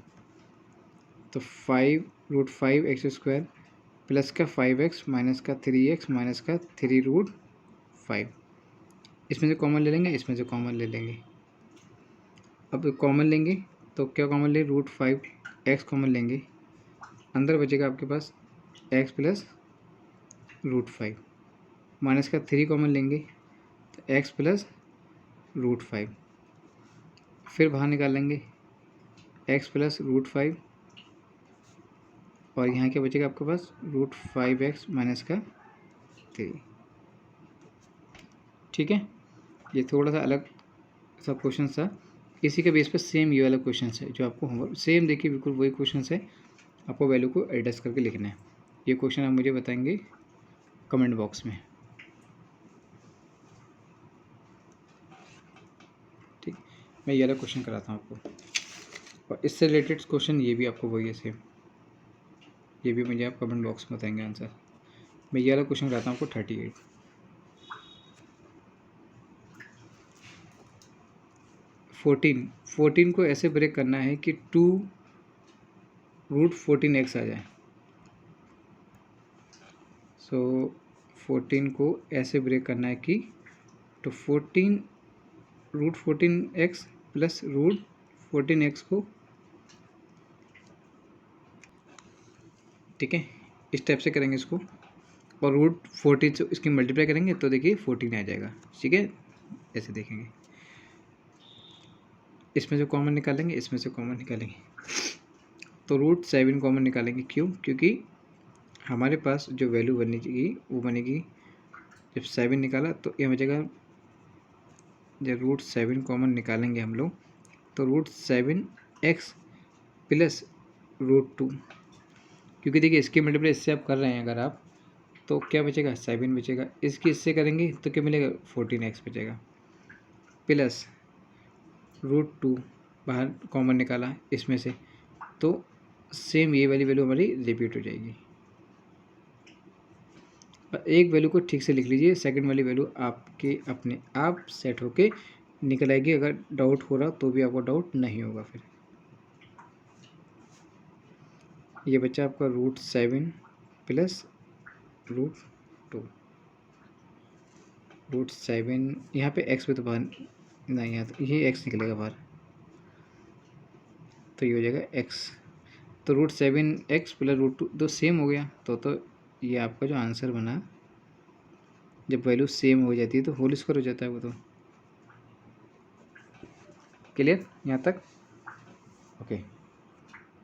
तो 5√5x² प्लस का 5x माइनस का 3x माइनस का 3√5, इसमें से कॉमन ले लेंगे, इसमें से कॉमन ले लेंगे। अब कॉमन लेंगे तो क्या कॉमन ले, √5x कॉमन लेंगे, अंदर बचेगा आपके पास x प्लस √5 माइनस का 3 कॉमन लेंगे तो x प्लस √5, फिर बाहर निकाल लेंगे x प्लस √5 और यहाँ क्या बचेगा आपके पास √5x माइनस का 3। ठीक है, ये थोड़ा सा अलग सा क्वेश्चन था, इसी के बेस पर सेम ये वाला क्वेश्चन है जो आपको होमवर्क सेम देखिए बिल्कुल वही क्वेश्चन है, आपको वैल्यू को एडजस्ट करके लिखना है। ये क्वेश्चन आप मुझे बताएंगे कमेंट बॉक्स में। ठीक, मैं ये वाला क्वेश्चन कराता हूँ आपको, और इससे रिलेटेड क्वेश्चन ये भी आपको वही है सेम, ये भी मुझे आप कमेंट बॉक्स में बताएंगे आंसर। मैं ये वाला क्वेश्चन कराता हूँ आपको 38। 14 को ऐसे ब्रेक करना है कि 2√14x आ जाए। सो 14 को ऐसे ब्रेक करना है कि तो 14√14x प्लस √14x को, ठीक है, इस टाइप से करेंगे इसको, और √14 से इसकी मल्टीप्लाई करेंगे तो देखिए 14 आ जाएगा। ठीक है, ऐसे देखेंगे। इसमें से कॉमन निकालेंगे, इसमें से कॉमन निकालेंगे, तो √7 कॉमन निकालेंगे। क्यों? क्योंकि हमारे पास जो वैल्यू बनेगी वो बनेगी, जब 7 निकाला तो ये बचेगा, जब √7 कॉमन निकालेंगे हम लोग तो √7x प्लस √2, क्योंकि देखिए इसके मल्टीप्लाई इससे आप कर रहे हैं अगर आप, तो क्या बचेगा? 7 बचेगा। इसकी इससे करेंगे तो क्या मिलेगा? 14x बचेगा, प्लस √2 बाहर कॉमन निकाला इसमें से, तो सेम ये वाली वैल्यू हमारी रिपीट हो जाएगी। एक वैल्यू को ठीक से लिख लीजिए, सेकंड वाली वैल्यू आपके अपने आप सेट होके निकल आएगी। अगर डाउट हो रहा तो भी आपको डाउट नहीं होगा। फिर ये बच्चा आपका √7 प्लस √2, √7 यहाँ पे x पे तो बाहर नहीं, यहाँ तो ये x निकलेगा बाहर, तो ये हो जाएगा x। तो √7x प्लस √2 तो सेम हो गया, तो ये आपका जो आंसर बना, जब वैल्यू सेम हो जाती है तो होल स्क्वायर हो जाता है वो। तो क्लियर यहाँ तक? ओके।